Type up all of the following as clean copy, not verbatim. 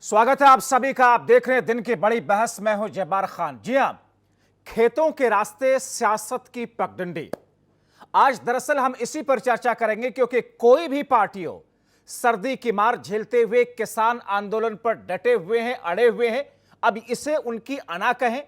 स्वागत है आप सभी का। आप देख रहे हैं दिन की बड़ी बहस। मैं हूं जब्बार खान। जी हां, खेतों के रास्ते सियासत की पगडंडी। आज दरअसल हम इसी पर चर्चा करेंगे क्योंकि कोई भी पार्टी हो, सर्दी की मार झेलते हुए किसान आंदोलन पर डटे हुए हैं, अड़े हुए हैं। अब इसे उनकी अना कहें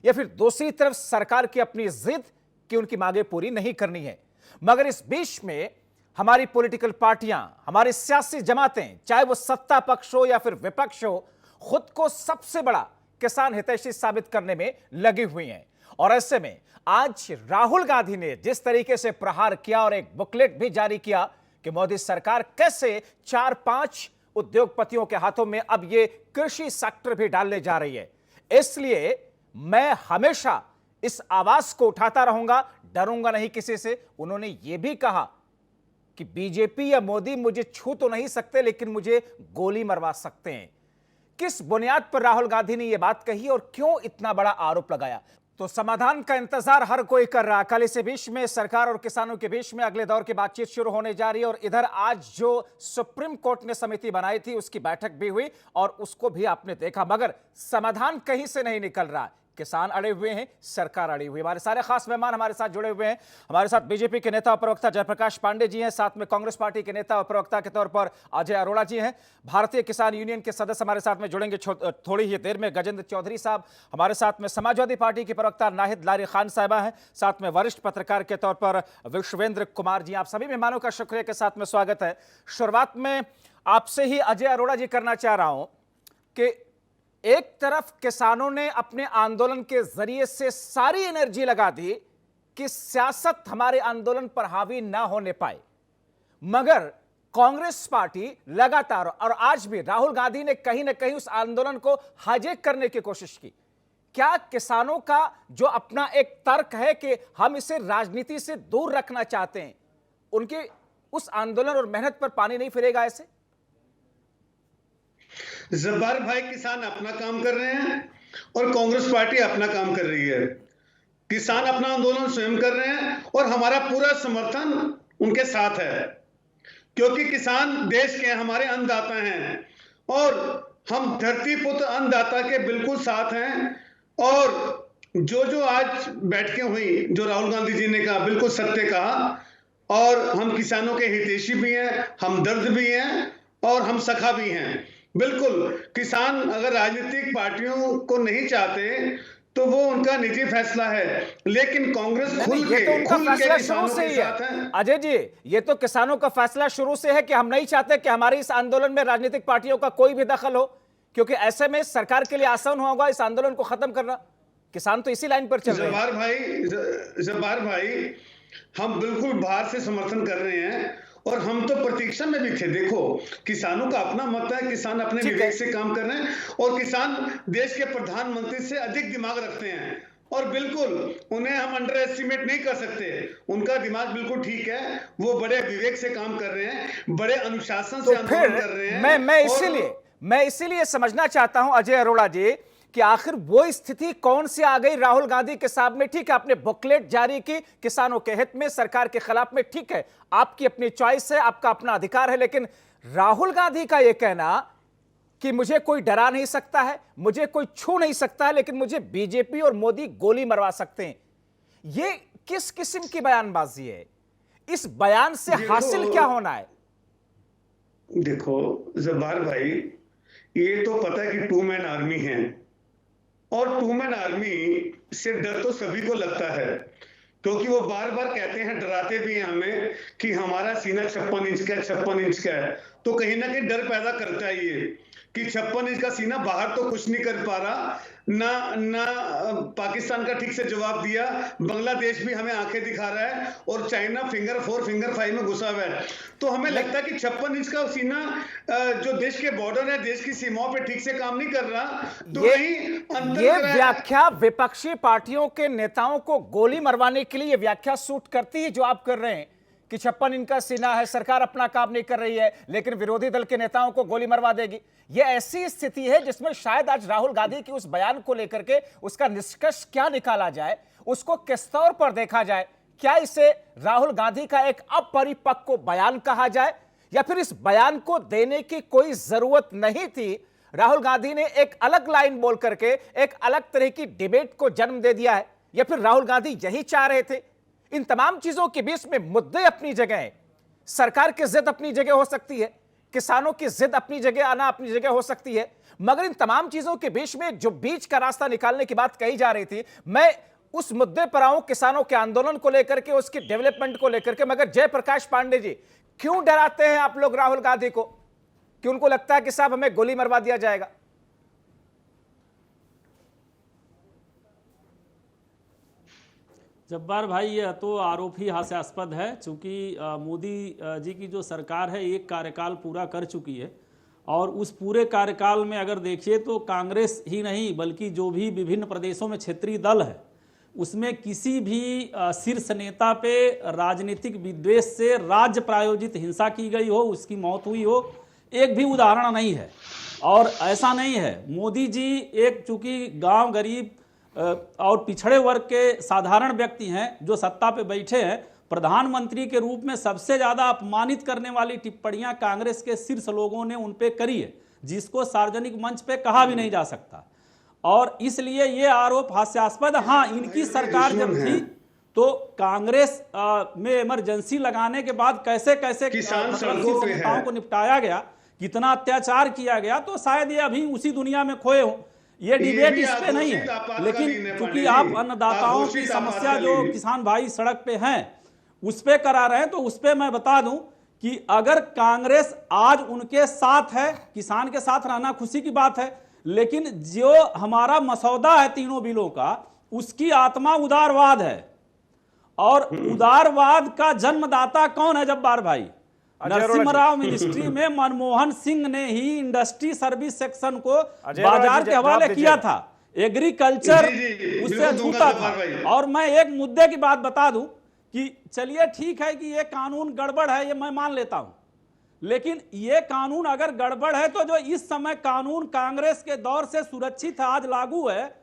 या फिर दूसरी तरफ सरकार की अपनी जिद कि उनकी मांगें पूरी नहीं करनी है। मगर इस बीच में हमारी पॉलिटिकल पार्टियां, हमारी सियासी जमातें, चाहे वो सत्ता पक्ष हो या फिर विपक्ष हो, खुद को सबसे बड़ा किसान हितैषी साबित करने में लगी हुई हैं। और ऐसे में आज राहुल गांधी ने जिस तरीके से प्रहार किया और एक बुकलेट भी जारी किया कि मोदी सरकार कैसे 4-5 उद्योगपतियों के हाथों में अब ये कृषि सेक्टर भी डालने जा रही है, इसलिए मैं हमेशा इस आवाज को उठाता रहूंगा, डरूंगा नहीं किसी से। उन्होंने ये भी कहा कि बीजेपी या मोदी मुझे छू तो नहीं सकते लेकिन मुझे गोली मरवा सकते हैं। किस बुनियाद पर राहुल गांधी ने यह बात कही और क्यों इतना बड़ा आरोप लगाया, तो समाधान का इंतजार हर कोई कर रहा। कल इस बीच में सरकार और किसानों के बीच में अगले दौर की बातचीत शुरू होने जा रही है और इधर आज जो सुप्रीम कोर्ट ने समिति बनाई थी उसकी बैठक भी हुई और उसको भी आपने देखा, मगर समाधान कहीं से नहीं निकल रहा। किसान अड़े हुए हैं, सरकार अड़ी हुई। हमारे सारे खास मेहमान हमारे साथ जुड़े हुए हैं। हमारे साथ बीजेपी के नेता और प्रवक्ता जयप्रकाश पांडे जी हैं, साथ में कांग्रेस पार्टी के नेता और प्रवक्ता के तौर पर अजय अरोड़ा जी हैं। भारतीय किसान यूनियन के सदस्य हमारे साथ में जुड़ेंगे थोड़ी ही देर में, गजेंद्र चौधरी साहब। हमारे साथ में समाजवादी पार्टी की प्रवक्ता नाहिद लारी खान साहिबा हैं, साथ में वरिष्ठ पत्रकार के तौर पर विश्वेंद्र कुमार जी। आप सभी मेहमानों का शुक्रिया के साथ में स्वागत है। शुरुआत में आपसे ही अजय अरोड़ा जी करना चाह रहा हूं कि एक तरफ किसानों ने अपने आंदोलन के जरिए से सारी एनर्जी लगा दी कि सियासत हमारे आंदोलन पर हावी ना होने पाए, मगर कांग्रेस पार्टी लगातार और आज भी राहुल गांधी ने कहीं ना कहीं उस आंदोलन को हाईजैक करने की कोशिश की। क्या किसानों का जो अपना एक तर्क है कि हम इसे राजनीति से दूर रखना चाहते हैं, उनके उस आंदोलन और मेहनत पर पानी नहीं फिरेगा ऐसे? जब्बार भाई, किसान अपना काम कर रहे हैं और कांग्रेस पार्टी अपना काम कर रही है। किसान अपना आंदोलन स्वयं कर रहे हैं और हमारा पूरा समर्थन उनके साथ है, क्योंकि किसान देश के हमारे अन्नदाता हैं और हम धरती पुत्र अन्नदाता के बिल्कुल साथ हैं। और जो आज बैठकें हुई, जो राहुल गांधी जी ने कहा, बिल्कुल सत्य कहा। और हम किसानों के हितैषी भी हैं, हमदर्द भी हैं और हम सखा भी हैं। बिल्कुल, किसान अगर राजनीतिक पार्टियों को नहीं चाहते तो वो उनका निजी फैसला है, लेकिन कांग्रेस खुल के किसानों के साथ है। अजय जी, ये तो किसानों का फैसला शुरू से है कि हम नहीं चाहते कि हमारे इस आंदोलन में राजनीतिक पार्टियों का कोई भी दखल हो, क्योंकि ऐसे में सरकार के लिए आसान होगा इस आंदोलन को खत्म करना। किसान तो इसी लाइन पर चल रहे हैं। जब्बार भाई, हम बिल्कुल बाहर से समर्थन कर रहे हैं और हम तो प्रतीक्षा में भी थे। देखो, किसानों का अपना मत है, किसान अपने विवेक से काम कर रहे हैं और किसान देश के प्रधानमंत्री से अधिक दिमाग रखते हैं और बिल्कुल उन्हें हम अंडर एस्टिमेट नहीं कर सकते। उनका दिमाग बिल्कुल ठीक है, वो बड़े विवेक से काम कर रहे हैं, बड़े अनुशासन से आंदोलन कर रहे हैं। मैं इसीलिए समझना चाहता हूं अजय अरोड़ा जी कि आखिर वो स्थिति कौन सी आ गई राहुल गांधी के सामने। ठीक है, आपने बुकलेट जारी की किसानों के हित में, सरकार के खिलाफ में, ठीक है, आपकी अपनी चॉइस है, आपका अपना अधिकार है, लेकिन राहुल गांधी का यह कहना कि मुझे कोई डरा नहीं सकता है, मुझे कोई छू नहीं सकता है, लेकिन मुझे बीजेपी और मोदी गोली मरवा सकते हैं, ये किस किस्म की बयानबाजी है? इस बयान से हासिल क्या होना है? देखो जब्बार भाई, ये तो पता है कि टू मैन आर्मी है और टू मैन आर्मी से डर तो सभी को लगता है, क्योंकि वो बार बार कहते हैं, डराते भी हैं हमें कि हमारा सीना 56 इंच का है, 56 इंच का है। तो कहीं ना कहीं डर पैदा करता है ये कि 56 इंच का सीना बाहर तो कुछ नहीं कर पा रहा, ना पाकिस्तान का ठीक से जवाब दिया, बांग्लादेश भी हमें आंखें दिखा रहा है और चाइना फिंगर 4 फिंगर 5 में घुसा हुआ है। तो हमें लगता है कि 56 इंच का सीना जो देश के बॉर्डर है, देश की सीमाओं पे ठीक से काम नहीं कर रहा। तो ये व्याख्या विपक्षी पार्टियों के नेताओं को गोली मरवाने के लिए ये व्याख्या सूट करती है जो आप कर रहे हैं कि 56 इंच का सीना है, सरकार अपना काम नहीं कर रही है, लेकिन विरोधी दल के नेताओं को गोली मरवा देगी। यह ऐसी स्थिति है जिसमें शायद आज राहुल गांधी की उस बयान को लेकर के उसका निष्कर्ष क्या निकाला जाए, उसको किस तौर पर देखा जाए। क्या इसे राहुल गांधी का एक अपरिपक्व बयान कहा जाए या फिर इस बयान को देने की कोई जरूरत नहीं थी राहुल गांधी ने एक अलग लाइन बोल करके एक अलग तरह की डिबेट को जन्म दे दिया है, या फिर राहुल गांधी यही चाह रहे थे? इन तमाम चीजों के बीच में मुद्दे अपनी जगह हैं, सरकार की जिद अपनी जगह हो सकती है, किसानों की जिद अपनी जगह आना अपनी जगह हो सकती है, मगर इन तमाम चीजों के बीच में जो बीच का रास्ता निकालने की बात कही जा रही थी, मैं उस मुद्दे पर आऊं, किसानों के आंदोलन को लेकर के, उसकी डेवलपमेंट को लेकर के। मगर जयप्रकाश पांडे जी, क्यों डराते हैं आप लोग राहुल गांधी को? क्यों उनको लगता है कि साहब हमें गोली मरवा दिया जाएगा? जब्बार भाई, यह तो आरोप ही हास्यास्पद है, चूंकि मोदी जी की जो सरकार है एक कार्यकाल पूरा कर चुकी है, और उस पूरे कार्यकाल में अगर देखिए तो कांग्रेस ही नहीं बल्कि जो भी विभिन्न प्रदेशों में क्षेत्रीय दल है उसमें किसी भी शीर्ष नेता पे राजनीतिक विद्वेष से राज्य प्रायोजित हिंसा की गई हो, उसकी मौत हुई हो, एक भी उदाहरण नहीं है। और ऐसा नहीं है, मोदी जी एक चूंकि गांव गरीब और पिछड़े वर्ग के साधारण व्यक्ति हैं जो सत्ता पे बैठे हैं, प्रधानमंत्री के रूप में सबसे ज्यादा अपमानित करने वाली टिप्पणियां कांग्रेस के शीर्ष लोगों ने उन पे करी है, जिसको सार्वजनिक मंच पे कहा भी नहीं जा सकता। और इसलिए ये आरोप हास्यास्पद। हाँ, इनकी सरकार जब थी तो कांग्रेस में इमरजेंसी लगाने के बाद कैसे कैसे नेताओं को निपटाया गया, कितना अत्याचार किया गया, तो शायद ये अभी उसी दुनिया में खोए हों। ये डिबेट इस पे नहीं है, लेकिन चूंकि आप अन्नदाताओं की समस्या जो किसान भाई सड़क पे हैं उस पे करा रहे हैं, तो उस पे मैं बता दूं कि अगर कांग्रेस आज उनके साथ है, किसान के साथ रहना खुशी की बात है, लेकिन जो हमारा मसौदा है तीनों बिलों का, उसकी आत्मा उदारवाद है। और उदारवाद का जन्मदाता कौन है जब्बार भाई? नरसिम्हा मिनिस्ट्री में मनमोहन सिंह ने ही इंडस्ट्री सर्विस सेक्शन को बाजार के हवाले किया था, एग्रीकल्चर उससे अछूता था। और मैं एक मुद्दे की बात बता दूं कि चलिए ठीक है कि ये कानून गड़बड़ है, ये मैं मान लेता हूं, लेकिन ये कानून अगर गड़बड़ है तो जो इस समय कानून कांग्रेस के दौर से सुरक्षित है, आज लागू है,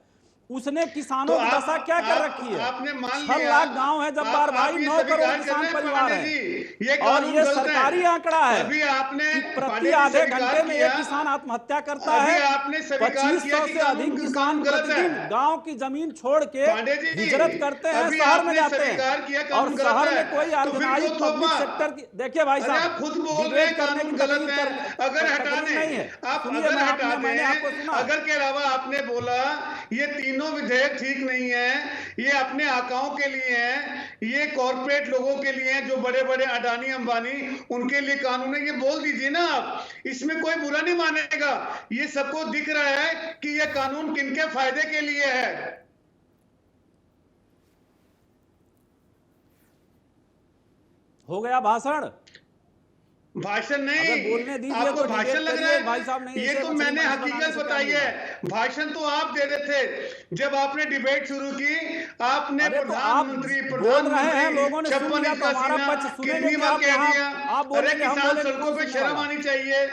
उसने किसानों की दशा क्या कर रखी है? 6 लाख गांव है जब्बार भाई, 9 करोड़ किसान परिवार है, और ये सरकारी आंकड़ा है कि प्रति आधे घंटे में एक किसान आत्महत्या करता है। 2500 से अधिक किसान प्रतिदिन गांव की जमीन छोड़ के हिजरत करते हैं, शहर में जाते हैं, और शहर में कोई ऑर्गेनाइज पब्लिक सेक्टर की, देखिए भाई साहब, डिबेट करने की जरूरत नहीं है। मैंने आपको सुना, अगर के अलावा आपने बोला ये तीनों विधेयक ठीक नहीं है, ये अपने आकाओं के लिए हैं, ये कॉर्पोरेट लोगों के लिए हैं, जो बड़े बड़े अडानी अंबानी, उनके लिए कानून है, ये बोल दीजिए ना आप, इसमें कोई बुरा नहीं मानेगा। ये सबको दिख रहा है कि ये कानून किनके फायदे के लिए है। हो गया भाषण नहीं, बोलने दीजिए, आपको तो भाषण लग रहा है भाई साहब। नहीं, ये तो मैंने हकीकत बताई है, भाषण तो आप दे रहे थे जब आपने डिबेट शुरू की। आपने प्रधानमंत्री बोल रहे हैं, लोगों ने सुन लिया, तो हमारा पक्ष सुनेंगे कि आप यहाँ आप बोलेंगे, हम बोलेंगे, सड़कों पे शर्म आनी चाहिए।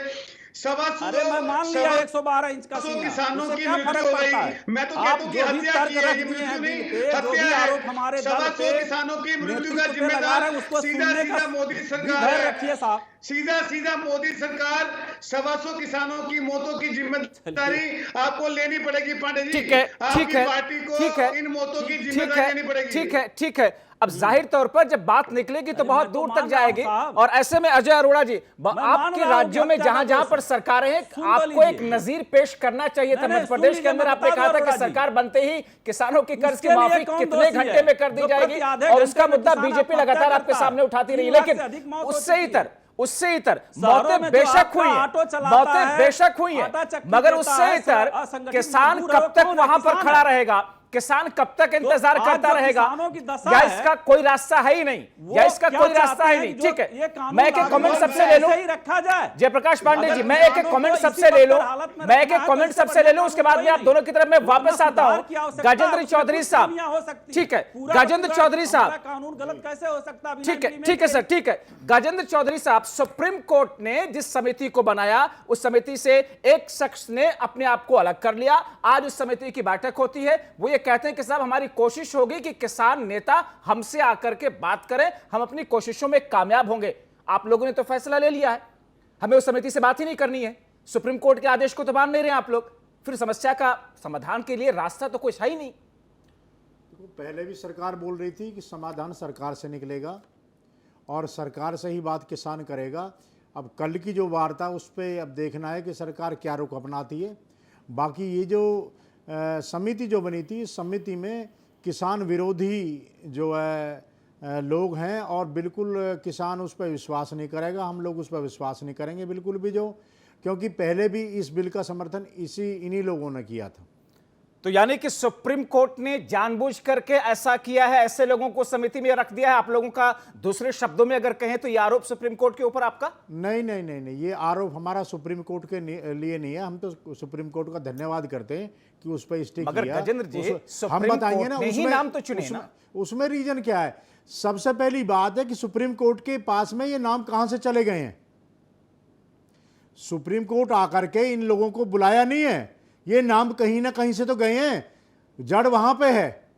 अरे मैं मान लिया 112 इंच का सीना, किसानों की क्या फर्क पड़ता है? मैं तो कहता हूं कि हत्या की है, ये मृत्यु नहीं, हत्या है। हमारे दल पे किसानों की मृत्यु का जिम्मेदार उसको सीधा मोदी सरकार है। रखिए साहब, सीधा मोदी सरकार, 125 किसानों की मौतों की जिम्मेदारी आपको लेनी पड़ेगी पांडे जी। ठीक है, ठीक है, पार्टी को ठीक है, इन मौतों की जिम्मेदारी लेनी पड़ेगी। ठीक है, ठीक है। अब जाहिर तौर पर जब बात निकलेगी तो बहुत दूर तक जाएगी, और ऐसे में अजय अरोड़ा जी, आपके राज्यों में जहां पर सरकारें हैं, आपको एक नजीर पेश करना चाहिए था। मध्य प्रदेश के अंदर आपने कहा था कि सरकार बनते ही किसानों की कर्ज की माफी कितने घंटे में कर दी जाएगी, और उसका मुद्दा बीजेपी लगातार आपके सामने उठाती रही, लेकिन उससे इतर मौतें बेशक हुई हैं, मगर उससे इतर किसान कब तक वहां पर खड़ा रहेगा, किसान कब तक इंतजार करता रहेगा, या इसका कोई रास्ता है ही नहीं, या इसका कोई रास्ता है नहीं। ठीक है, मैं एक कमेंट सबसे ले लूं, जयप्रकाश पांडे जी, मैं एक कमेंट सबसे ले लूं, उसके बाद में आप दोनों की तरफ मैं वापस आता हूं। गजेंद्र चौधरी साहब, ठीक है, गजेंद्र चौधरी साहब, कानून गलत कैसे हो सकता है? ठीक है सर, ठीक है। गजेंद्र चौधरी साहब, सुप्रीम कोर्ट ने जिस समिति को बनाया, उस समिति से एक शख्स ने अपने आप को अलग कर लिया। आज उस समिति की बैठक होती है, वो कहते हैं कि साहब हमारी कोशिश होगी कि किसान नेता हमसे आकर के बात करें, हम अपनी कोशिशों में कामयाब होंगे। आप लोगों ने तो फैसला ले लिया है, हमें उस समिति से बात ही नहीं करनी है। सुप्रीम कोर्ट के आदेश को तो मान नहीं रहे आप लोग, फिर समस्या का समाधान के लिए रास्ता तो कुछ है ही नहीं। देखो, पहले भी सरकार बोल रही थी कि समाधान सरकार से निकलेगा और सरकार से ही बात किसान करेगा। अब कल की जो वार्ता उस पर अब देखना है कि सरकार क्या रुख अपनाती है। बाकी ये जो समिति जो बनी थी, समिति में किसान विरोधी जो है लोग हैं और बिल्कुल किसान उस पर विश्वास नहीं करेगा, हम लोग उस पर विश्वास नहीं करेंगे बिल्कुल भी, जो क्योंकि पहले भी इस बिल का समर्थन इन्हीं लोगों ने किया था। तो यानी कि सुप्रीम कोर्ट ने जानबूझ करके ऐसा किया है, ऐसे लोगों को समिति में रख दिया है आप लोगों का। दूसरे शब्दों में अगर कहें तो ये आरोप सुप्रीम कोर्ट के ऊपर आपका? नहीं नहीं नहीं नहीं, ये आरोप हमारा सुप्रीम कोर्ट के लिए नहीं है। हम तो सुप्रीम कोर्ट का धन्यवाद करते हैं कि उस पर स्टे किया। मगर गजेंद्र जी, हम बताएंगे ना उसमें नाम तो चुने ना, उसमें रीजन क्या है। सबसे पहली बात है कि सुप्रीम कोर्ट के पास में ये नाम कहां से चले गए हैं। सुप्रीम कोर्ट आकर के इन लोगों को बुलाया नहीं है, ये नाम कहीं ना कहीं से तो गए हैं, जड़ वहां पे है।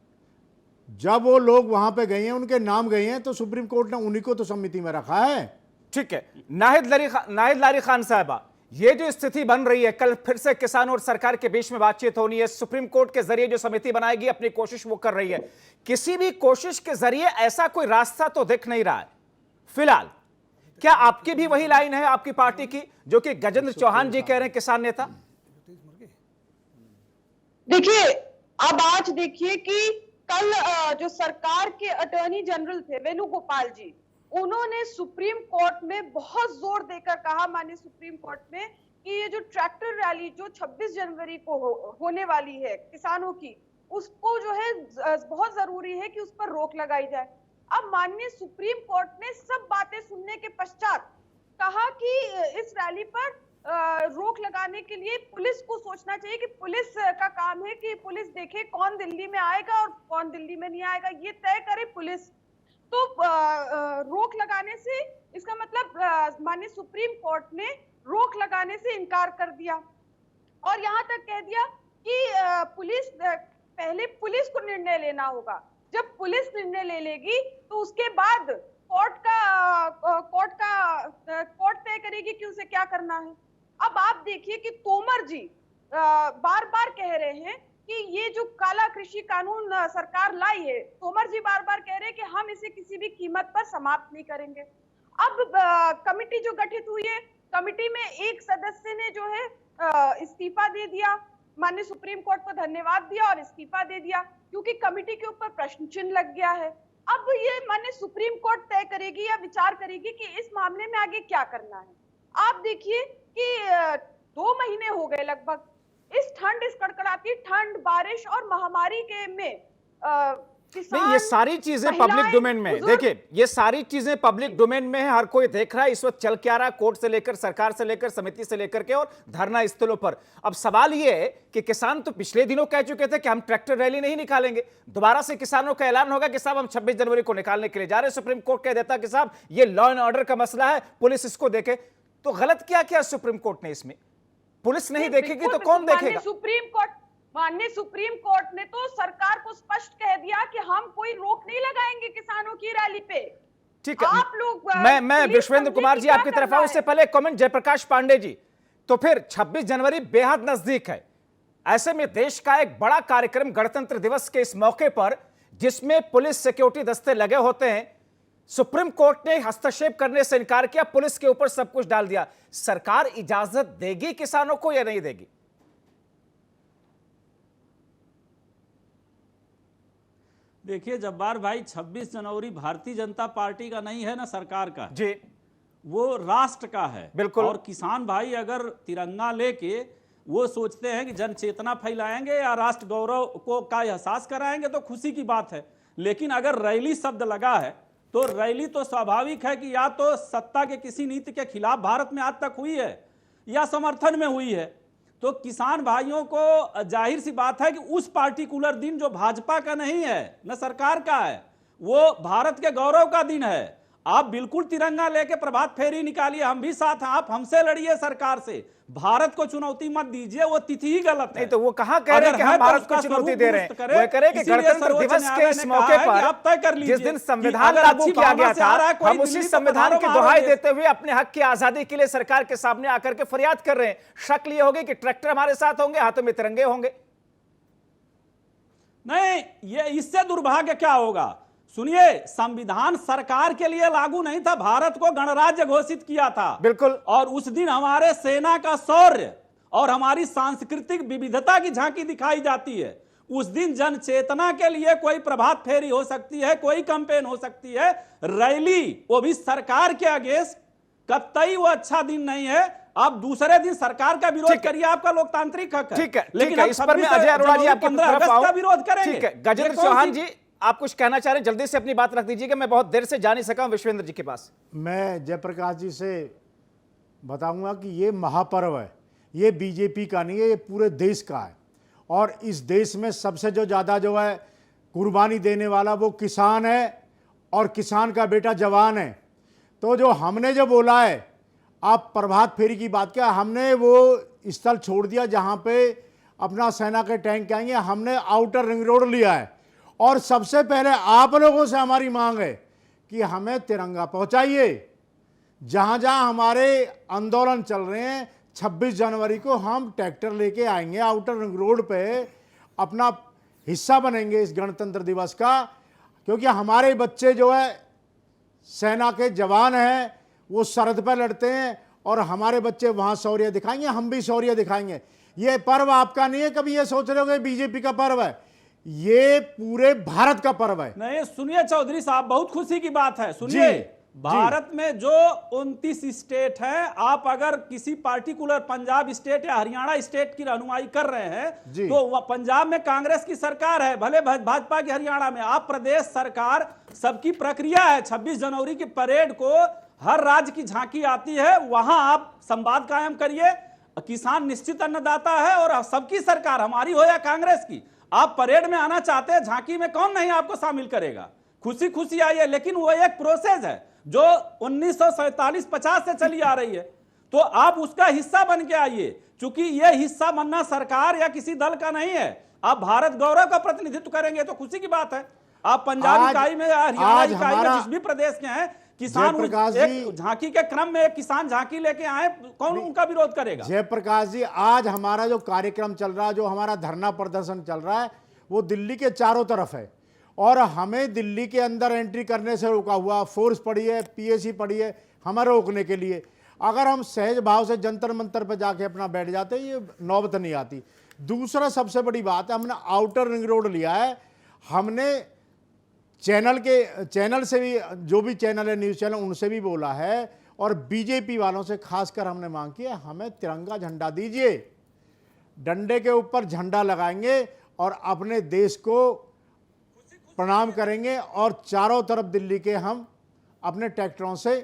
जब वो लोग वहां पे गए हैं, उनके नाम गए हैं, तो सुप्रीम कोर्ट ने उन्हीं को तो समिति में रखा है। ठीक है। नाहिद लारी खान साहबा, ये जो स्थिति बन रही है, कल फिर से किसान और सरकार के बीच में बातचीत होनी है, सुप्रीम कोर्ट के जरिए जो समिति बनाएगी अपनी कोशिश वो कर रही है, किसी भी कोशिश के जरिए ऐसा कोई रास्ता तो दिख नहीं रहा है फिलहाल। क्या आपकी भी वही लाइन है आपकी पार्टी की जो कि गजेंद्र चौहान जी कह रहे हैं, किसान नेता? देखिए, अब आज देखिए कि कल जो सरकार के अटॉर्नी जनरल थे वेणुगोपाल जी, उन्होंने सुप्रीम कोर्ट में बहुत जोर देकर कहा, माननीय सुप्रीम कोर्ट में, कि ये जो ट्रैक्टर रैली जो 26 जनवरी को होने वाली है किसानों की, उसको जो है बहुत जरूरी है कि उस पर रोक लगाई जाए। अब माननीय सुप्रीम कोर्ट ने सब बातें सुनने के पश्चात कहा कि इस रैली पर रोक लगाने के लिए पुलिस को सोचना चाहिए, कि पुलिस का काम है कि पुलिस देखे कौन दिल्ली में आएगा और कौन दिल्ली में नहीं आएगा, ये तय करे पुलिस। तो रोक लगाने से इसका मतलब माननीय सुप्रीम कोर्ट ने रोक लगाने से इनकार कर दिया और यहाँ तक कह दिया कि पहले पुलिस को निर्णय लेना होगा। जब पुलिस निर्णय ले लेगी तो उसके बाद कोर्ट तय करेगी कि उसे क्या करना है। अब आप देखिए कि तोमर जी बार बार कह रहे हैं कि ये जो काला कृषि कानून सरकार लाई है, तोमर जी बार बार कह रहे हैं कि हम इसे किसी भी कीमत पर समाप्त नहीं करेंगे। अब कमिटी जो गठित हुई है, कमिटी में एक सदस्य ने जो है इस्तीफा दे दिया, माननीय सुप्रीम कोर्ट को धन्यवाद दिया और इस्तीफा दे दिया, क्योंकि कमिटी के ऊपर प्रश्न चिन्ह लग गया है। अब ये माननीय सुप्रीम कोर्ट तय करेगी या विचार करेगी कि इस मामले में आगे क्या करना है। आप देखिए कि 2 महीने हो गए लगभग इस कड़कड़ाती ठंड, बारिश और महामारी के में नहीं, ये सारी चीजें पब्लिक डोमेन में है। देखिए, ये सारी चीजें पब्लिक डोमेन में है, हर कोई देख रहा है इस वक्त चल क्या रहा है, कोर्ट से लेकर, सरकार से लेकर, समिति से लेकर के और धरना स्थलों पर। अब सवाल ये है कि किसान तो पिछले दिनों कह चुके थे कि हम ट्रैक्टर रैली नहीं निकालेंगे, दोबारा से किसानों का ऐलान होगा कि साहब हम 26 जनवरी को निकालने के लिए जा रहे हैं। सुप्रीम कोर्ट कह देता कि साहब ये लॉ एंड ऑर्डर का मसला है, पुलिस इसको देखे। तो गलत क्या सुप्रीम कोर्ट ने इसमें? पुलिस नहीं देखेगी तो कौन देखेगा? माननीय सुप्रीम कोर्ट ने तो सरकार को स्पष्ट कह दिया कि हम कोई रोक नहीं लगाएंगे किसानों की रैली पे। ठीक है, आप लोग मैं विश्वेंद्र कुमार जी आपकी तरफ आऊं, उससे पहले कमेंट जयप्रकाश पांडे जी। तो फिर 26 जनवरी बेहद नजदीक है, ऐसे में देश का एक बड़ा कार्यक्रम गणतंत्र दिवस के इस मौके पर, जिसमें पुलिस सिक्योरिटी दस्ते लगे होते हैं, सुप्रीम कोर्ट ने हस्तक्षेप करने से इनकार किया, पुलिस के ऊपर सब कुछ डाल दिया। सरकार इजाजत देगी किसानों को या नहीं देगी? देखिए जब्बार भाई, 26 जनवरी भारतीय जनता पार्टी का नहीं है ना सरकार का जी, वो राष्ट्र का है। बिल्कुल। और किसान भाई अगर तिरंगा लेके वो सोचते हैं कि जन चेतना फैलाएंगे या राष्ट्र गौरव को का एहसास कराएंगे तो खुशी की बात है, लेकिन अगर रैली शब्द लगा है तो रैली तो स्वाभाविक है कि या तो सत्ता के किसी नीति के खिलाफ भारत में आज तक हुई है या समर्थन में हुई है। तो किसान भाइयों को जाहिर सी बात है कि उस पार्टिकुलर दिन जो भाजपा का नहीं है न सरकार का है, वो भारत के गौरव का दिन है। आप बिल्कुल तिरंगा लेके प्रभात फेरी निकालिए, हम भी साथ हैं, आप हमसे लड़िए सरकार से, भारत को चुनौती मत दीजिए, वो तिथि ही गलत है। नहीं तो वो कहाँ कह रहे हैं कि हम भारत को चुनौती दे रहे हैं? वो कह रहे हैं कि गणतंत्र दिवस के इस मौके पर जिस दिन संविधान लागू किया गया था, हम उसी संविधान की दुहाई देते हुए अपने हक की आजादी के लिए सरकार के सामने आकर के फरियाद कर रहे हैं। शक्ल ये होगी कि ट्रैक्टर हमारे साथ होंगे, हाथों में तिरंगे होंगे। नहीं, ये इससे दुर्भाग्य क्या होगा? सुनिए, संविधान सरकार के लिए लागू नहीं था, भारत को गणराज्य घोषित किया था। बिल्कुल। और उस दिन हमारे सेना का शौर्य और हमारी सांस्कृतिक विविधता की झांकी दिखाई जाती है। उस दिन जन चेतना के लिए कोई प्रभात फेरी हो सकती है, कोई कैंपेन हो सकती है, रैली, वो भी सरकार के अगेंस्ट, कतई वो अच्छा दिन नहीं है। आप दूसरे दिन सरकार का विरोध करिए, आपका लोकतांत्रिक हक है। ठीक है, लेकिन इस पर मैं अजय अरोड़ा जी आपकी तरफ आऊं। का विरोध करेंगे। ठीक है, गजेंद्र चौहान जी आप कुछ कहना चाह रहे हैं, जल्दी से अपनी बात रख दीजिएगा, मैं बहुत देर से जा नहीं सका हूं विश्वेंद्र जी के पास। मैं जयप्रकाश जी से बताऊंगा कि ये महापर्व है, ये बीजेपी का नहीं है, ये पूरे देश का है। और इस देश में सबसे जो ज़्यादा जो है कुर्बानी देने वाला वो किसान है, और किसान का बेटा जवान है। तो जो हमने जो बोला है, आप प्रभात फेरी की बात किया, हमने वो स्थल छोड़ दिया जहाँ पे अपना सेना के टैंक आएंगे, हमने आउटर रिंग रोड लिया है। और सबसे पहले आप लोगों से हमारी मांग है कि हमें तिरंगा पहुंचाइए। जहाँ जहाँ हमारे आंदोलन चल रहे हैं, 26 जनवरी को हम ट्रैक्टर लेके आएंगे, आउटर रिंग रोड पे अपना हिस्सा बनेंगे इस गणतंत्र दिवस का। क्योंकि हमारे बच्चे जो है सेना के जवान हैं, वो सरहद पर लड़ते हैं, और हमारे बच्चे वहाँ शौर्य दिखाएंगे, हम भी शौर्य दिखाएंगे। ये पर्व आपका नहीं है, कभी ये सोच रहे हो कि बीजेपी का पर्व है, ये पूरे भारत का पर्व है। नहीं, सुनिए चौधरी साहब, बहुत खुशी की बात है। सुनिए, भारत में जो 29 स्टेट हैं, आप अगर किसी पार्टिकुलर पंजाब स्टेट या हरियाणा स्टेट की रहनुमाई कर रहे हैं, तो पंजाब में कांग्रेस की सरकार है, भले भाजपा की हरियाणा में, आप प्रदेश सरकार, सबकी प्रक्रिया है। 26 जनवरी की परेड को हर राज्य की झांकी आती है, वहां आप संवाद कायम करिए। किसान निश्चित अन्नदाता है, और सबकी सरकार, हमारी हो या कांग्रेस की, आप परेड में आना चाहते हैं, झांकी में कौन नहीं आपको शामिल करेगा? खुशी खुशी आइए। लेकिन वो एक प्रोसेस है जो 1947-50 से चली आ रही है, तो आप उसका हिस्सा बन के आइए। क्योंकि ये हिस्सा बनना सरकार या किसी दल का नहीं है, आप भारत गौरव का प्रतिनिधित्व करेंगे तो खुशी की बात है। आप पंजाब इकाई में या हरियाणा इकाई में जिस भी प्रदेश के हैं, किसान एक झांकी के क्रम में एक किसान झांकी लेके आए, कौन उनका विरोध करेगा? जयप्रकाश जी, आज हमारा जो कार्यक्रम चल रहा है, जो हमारा धरना प्रदर्शन चल रहा है, वो दिल्ली के चारों तरफ है, और हमें दिल्ली के अंदर एंट्री करने से रोका हुआ। फोर्स पड़ी है, पीएसी पड़ी है हमें रोकने के लिए। अगर हम सहज भाव से जंतर मंतर पर जाके अपना बैठ जाते, ये नौबत नहीं आती। दूसरा सबसे बड़ी बात है, हमने आउटर रिंग रोड लिया है। हमने चैनल से भी, जो भी चैनल है, न्यूज़ चैनल, उनसे भी बोला है, और बीजेपी वालों से खासकर हमने मांग की है, हमें तिरंगा झंडा दीजिए। डंडे के ऊपर झंडा लगाएंगे और अपने देश को प्रणाम करेंगे, और चारों तरफ दिल्ली के हम अपने ट्रैक्टरों से।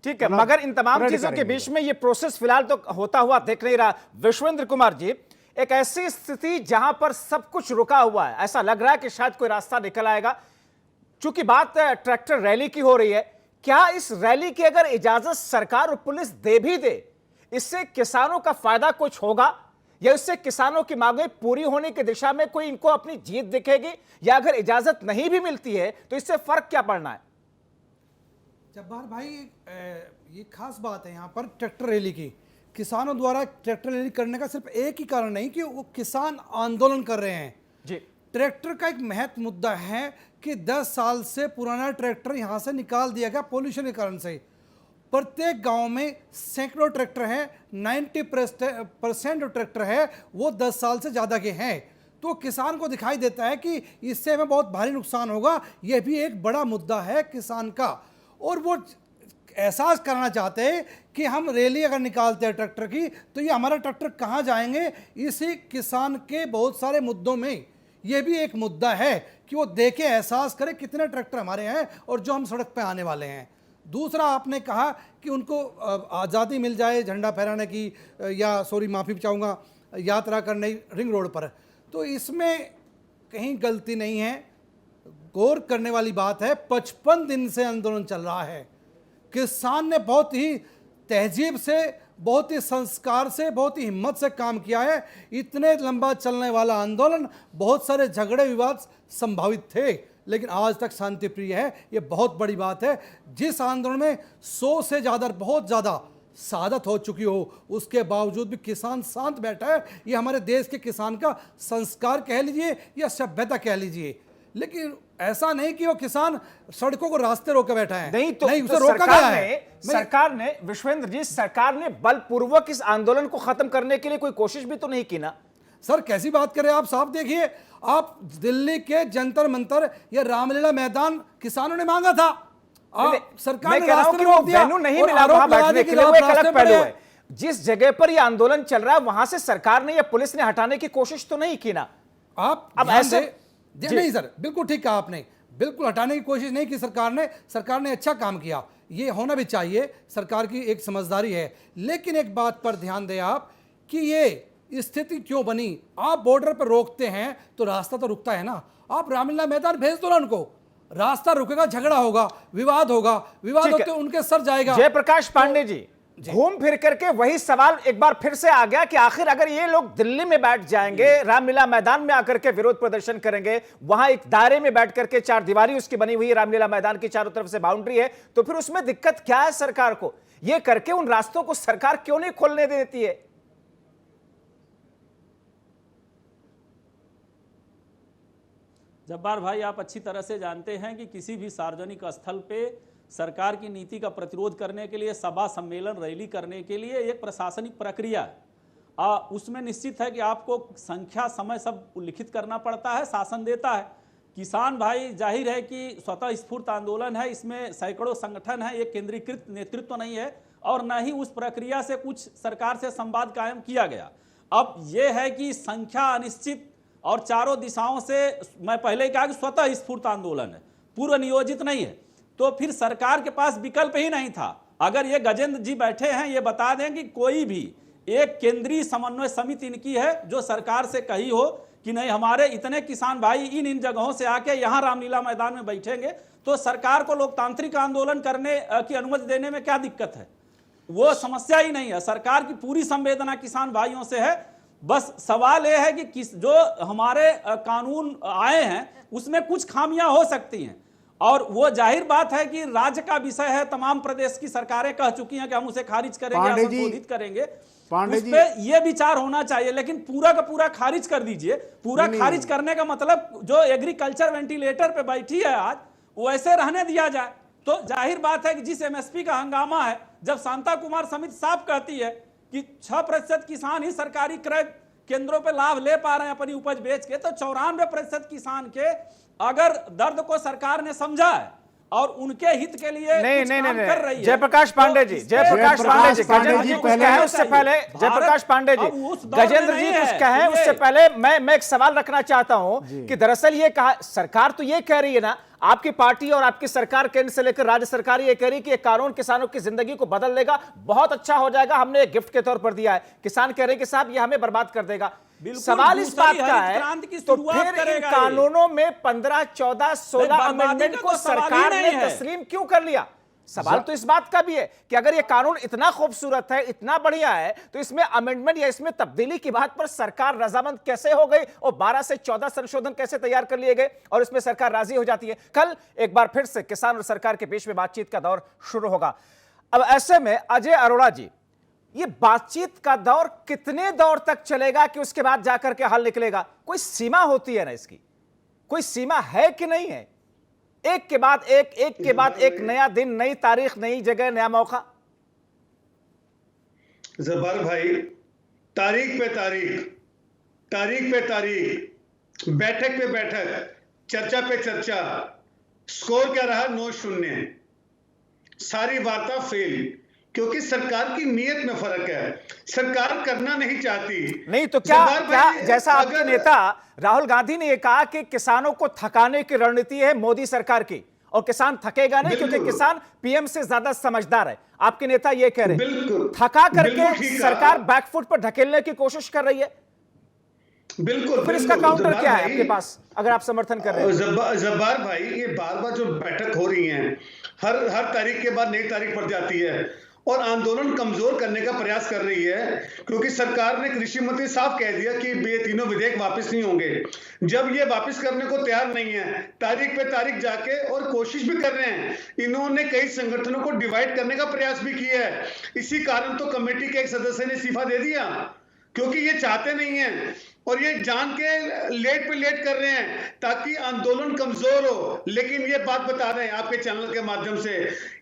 ठीक है, मगर इन तमाम चीजों के बीच में ये प्रोसेस फिलहाल तो होता हुआ दिख नहीं रहा। विश्वेंद्र कुमार जी, एक ऐसी स्थिति जहां पर सब कुछ रुका हुआ है, ऐसा लग रहा है कि शायद कोई रास्ता निकल आएगा। चूंकि बात ट्रैक्टर रैली की हो रही है, क्या इस रैली की अगर इजाजत सरकार और पुलिस दे भी दे, इससे किसानों का फायदा कुछ होगा, या इससे किसानों की मांगें पूरी होने की दिशा में कोई इनको अपनी जीत दिखेगी, या अगर इजाजत नहीं भी मिलती है तो इससे फर्क क्या पड़ना है? जब्बार भाई, ये खास बात है यहाँ पर ट्रैक्टर रैली की। किसानों द्वारा ट्रैक्टर रैली करने का सिर्फ एक ही कारण नहीं कि वो किसान आंदोलन कर रहे हैं जी। ट्रैक्टर का एक महत्व मुद्दा है कि 10 साल से पुराना ट्रैक्टर यहाँ से निकाल दिया गया पोल्यूशन के कारण से। प्रत्येक गांव में सैकड़ों ट्रैक्टर हैं, 90% जो ट्रैक्टर है वो 10 साल से ज़्यादा के हैं। तो किसान को दिखाई देता है कि इससे हमें बहुत भारी नुकसान होगा। यह भी एक बड़ा मुद्दा है किसान का, और वो एहसास करना चाहते हैं कि हम रैली अगर निकालते हैं ट्रैक्टर की, तो ये हमारा ट्रैक्टर कहाँ जाएंगे। इसी किसान के बहुत सारे मुद्दों में ये भी एक मुद्दा है कि वो देखे, एहसास करे कितने ट्रैक्टर हमारे हैं और जो हम सड़क पे आने वाले हैं। दूसरा, आपने कहा कि उनको आज़ादी मिल जाए झंडा फहराने की, या माफ़ी चाहूँगा, यात्रा करने रिंग रोड पर, तो इसमें कहीं गलती नहीं है। गौर करने वाली बात है, 55 दिन से आंदोलन चल रहा है। किसान ने बहुत ही तहजीब से, बहुत ही संस्कार से, बहुत ही हिम्मत से काम किया है। इतने लंबा चलने वाला आंदोलन, बहुत सारे झगड़े विवाद संभावित थे, लेकिन आज तक शांति प्रिय है। ये बहुत बड़ी बात है। जिस आंदोलन में 100 से ज़्यादा, बहुत ज़्यादा शहादत हो चुकी हो, उसके बावजूद भी किसान शांत बैठा है। ये हमारे देश के किसान का संस्कार कह लीजिए या सभ्यता कह लीजिए। लेकिन ऐसा नहीं कि वो किसान सड़कों को रास्ते रोके बैठा है, नहीं तो, नहीं, उसे तो रोका गया है। सरकार ने विश्वेंद्र जी, सरकार ने बलपूर्वक इस आंदोलन को खत्म करने के लिए कोई कोशिश भी तो नहीं की ना। सर कैसी बात करें आप, साहब देखिए, आप दिल्ली के जंतर मंतर या रामलीला मैदान किसानों ने मांगा था, सरकार ने रास्ते में रोक दिया। वेन्यू नहीं मिला वहां बैठने के लिए, वो एक अलग पहलू है। जिस जगह पर ये आंदोलन चल रहा है वहां से सरकार ने या पुलिस ने हटाने की कोशिश तो नहीं की ना। आप अब ऐसे नहीं सर, बिल्कुल ठीक कहा आपने, बिल्कुल हटाने की कोशिश नहीं की सरकार ने अच्छा काम किया। ये होना भी चाहिए, सरकार की एक समझदारी है। लेकिन एक बात पर ध्यान दें आप कि ये स्थिति क्यों बनी। आप बॉर्डर पर रोकते हैं तो रास्ता तो रुकता है ना। आप रामलीला मैदान भेज दो ना उनको, रास्ता रुकेगा, झगड़ा होगा, विवाद होते उनके सर जाएगा। जयप्रकाश पांडे जी, घूम फिर करके वही सवाल एक बार फिर से आ गया कि आखिर अगर ये लोग दिल्ली में बैठ जाएंगे, रामलीला मैदान में आकर के विरोध प्रदर्शन करेंगे, वहां एक दायरे में बैठ करके, चार दीवारी उसकी बनी हुई है, रामलीला मैदान की चारों तरफ से बाउंड्री है, तो फिर उसमें दिक्कत क्या है सरकार को? ये करके उन रास्तों को सरकार क्यों नहीं खोलने देती है? जब्बार भाई, आप अच्छी तरह से जानते हैं कि किसी भी सार्वजनिक स्थल पे सरकार की नीति का प्रतिरोध करने के लिए, सभा सम्मेलन रैली करने के लिए एक प्रशासनिक प्रक्रिया है। उसमें निश्चित है कि आपको संख्या, समय सब उल्लिखित करना पड़ता है, शासन देता है। किसान भाई, जाहिर है कि स्वतः स्फूर्त आंदोलन है, इसमें सैकड़ों संगठन है, एक केंद्रीकृत नेतृत्व नहीं है और न ही उस प्रक्रिया से कुछ सरकार से संवाद कायम किया गया। अब यह है कि संख्या अनिश्चित और चारों दिशाओं से, मैं पहले ही कहा कि स्वतः स्फूर्त आंदोलन है, पूर्व नियोजित नहीं है, तो फिर सरकार के पास विकल्प ही नहीं था। अगर ये गजेंद्र जी बैठे हैं, ये बता दें कि कोई भी एक केंद्रीय समन्वय समिति इनकी है जो सरकार से कही हो कि नहीं, हमारे इतने किसान भाई इन जगहों से आके यहाँ रामलीला मैदान में बैठेंगे, तो सरकार को लोकतांत्रिक आंदोलन करने की अनुमति देने में क्या दिक्कत है? वो समस्या ही नहीं है। सरकार की पूरी संवेदना किसान भाइयों से है। बस सवाल यह है कि जो हमारे कानून आए हैं उसमें कुछ खामियां हो सकती हैं, और वो जाहिर बात है कि राज्य का विषय है। तमाम प्रदेश की सरकारें कह चुकी हैं कि हम उसे खारिज करेंगे, संशोधित करेंगे, उस पे ये विचार होना चाहिए। लेकिन पूरा का पूरा खारिज कर दीजिए। पूरा खारिज करने का मतलब जो एग्रीकल्चर वेंटिलेटर पे बैठी है आज, वैसे रहने दिया जाए। तो जाहिर बात है कि जिस एमएसपी का हंगामा है, जब शांता कुमार समिति साफ कहती है कि 6% किसान ही सरकारी क्रय केंद्रों पे लाभ ले पा रहे हैं अपनी उपज बेच के, तो 94% किसान के अगर दर्द को सरकार ने समझा है और उनके हित के लिए नहीं, कर रही है। जयप्रकाश पांडे जी, जयप्रकाश पांडे जी, गजेंद्र जी कुछ कहें उससे पहले, जयप्रकाश पांडे जी, गजेंद्र जी कुछ कहें उससे पहले मैं एक सवाल रखना चाहता हूं कि दरअसल ये कहा, सरकार तो ये कह रही है ना, आपकी पार्टी और आपकी सरकार, केंद्र से लेकर राज्य सरकार ये कह रही है कि ये कानून किसानों की जिंदगी को बदल देगा, बहुत अच्छा हो जाएगा, हमने एक गिफ्ट के तौर पर दिया है। किसान कह रहे हैं कि साहब ये हमें बर्बाद कर देगा। सवाल इस बात का है, तो फिर इन कानूनों में 15, 14, 16 अमेंडमेंट को सरकार ने तस्लीम क्यों कर लिया? सवाल तो इस बात का भी है कि अगर ये कानून इतना खूबसूरत है, इतना बढ़िया है, तो इसमें अमेंडमेंट या इसमें तब्दीली की बात पर सरकार रजामंद कैसे हो गई और 12 से 14 संशोधन कैसे तैयार कर लिए गए और इसमें सरकार राजी हो जाती है? कल एक बार फिर से किसान और सरकार के बीच में बातचीत का दौर शुरू होगा। अब ऐसे में अजय अरोड़ा जी, ये बातचीत का दौर कितने दौर तक चलेगा कि उसके बाद जाकर के हल निकलेगा? कोई सीमा होती है ना इसकी? कोई सीमा है कि नहीं है? एक के बाद एक नया दिन, नई तारीख, नई जगह, नया मौका। जब्बार भाई, तारीख पे तारीख, बैठक पे बैठक, चर्चा पे चर्चा, स्कोर क्या रहा? 9-0। सारी वार्ता फेल, क्योंकि सरकार की नीयत में फर्क है। सरकार करना नहीं चाहती। नहीं तो क्या जैसा आपके नेता राहुल गांधी ने यह कहा कि किसानों को थकाने की रणनीति है मोदी सरकार की, और किसान थकेगा नहीं क्योंकि किसान पीएम से ज्यादा समझदार है। आपके नेता यह कह रहे हैं, थका करके सरकार बैकफुट पर ढकेलने की कोशिश कर रही है। बिल्कुल। तो फिर इसका काउंटर क्या है आपके पास, अगर आप समर्थन कर रहे हैं? जब्बार भाई, ये बार बार जो बैठक हो रही है, हर तारीख के बाद नई तारीख पड़ जाती है और आंदोलन कमजोर करने का प्रयास कर रही है, क्योंकि सरकार ने, कृषि मंत्री साफ कह दिया कि ये तीनों विधेयक वापस नहीं होंगे। जब ये वापस करने को तैयार नहीं है, तारीख पे तारीख जाके और कोशिश भी कर रहे हैं, इन्होंने कई संगठनों को डिवाइड करने का प्रयास भी किया है। इसी कारण तो कमेटी के एक सदस्य ने इस्तीफा दे दिया, क्योंकि ये चाहते नहीं हैं और ये जान के लेट पे लेट कर रहे हैं ताकि आंदोलन कमजोर हो। लेकिन ये बात बता रहे हैं आपके चैनल के माध्यम से,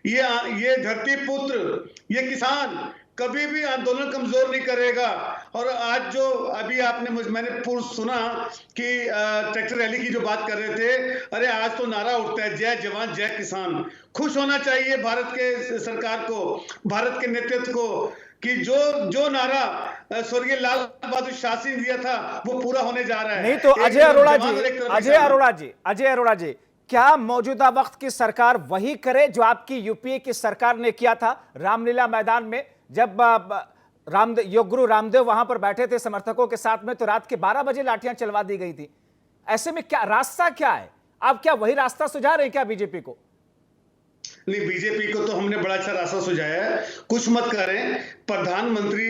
ये धरती पुत्र, ये किसान कभी भी आंदोलन कमजोर नहीं करेगा। और आज जो अभी मैंने पूर्व सुना कि ट्रैक्टर रैली की जो बात कर रहे थे, अरे आज तो नारा उठता है जय जवान जय किसान। खुश होना चाहिए भारत के सरकार को, भारत के नेतृत्व को, कि जो नारा स्वर्गीय लाल बहादुर शास्त्री ने दिया था वो पूरा होने जा रहा है। नहीं तो अजय अरोड़ा जी, क्या मौजूदा वक्त की सरकार वही करे जो आपकी यूपीए की सरकार ने किया था रामलीला मैदान में, जब योग गुरु रामदेव वहां पर बैठे थे समर्थकों के साथ में, तो रात के 12 बजे लाठियां चलवा दी गई थी। ऐसे में क्या रास्ता क्या है? आप क्या वही रास्ता सुझा रहे हैं क्या बीजेपी को? नहीं, बीजेपी को तो हमने बड़ा अच्छा रास्ता सुझाया है। कुछ मत करें, प्रधानमंत्री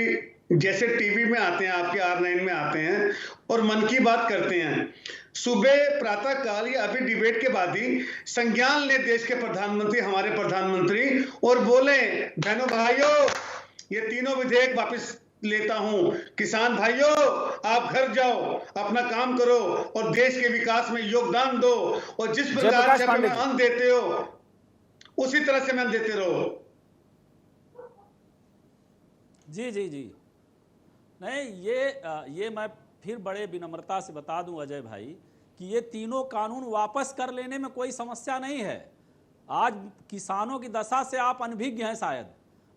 जैसे टीवी में आते हैं, आपके R9 में आते हैं और मन की बात करते हैं, सुबह प्रातः काल या अभी डिबेट के बाद ही संज्ञान ले देश के प्रधानमंत्री, हमारे प्रधानमंत्री, और बोले बहनों भाइयों ये तीनों विधेयक वापस लेता हूं, किसान भाइयों आप घर जाओ, अपना काम करो और देश के विकास में योगदान दो, और जिस प्रकार से हमें अन्न देते हो उसी तरह से अन्न देते रहो। जी जी जी, नहीं ये मैं फिर बड़े विनम्रता से बता दूं अजय भाई कि ये तीनों कानून वापस कर लेने में कोई समस्या नहीं है। आज किसानों की दशा से आप अनभिज्ञ हैं शायद।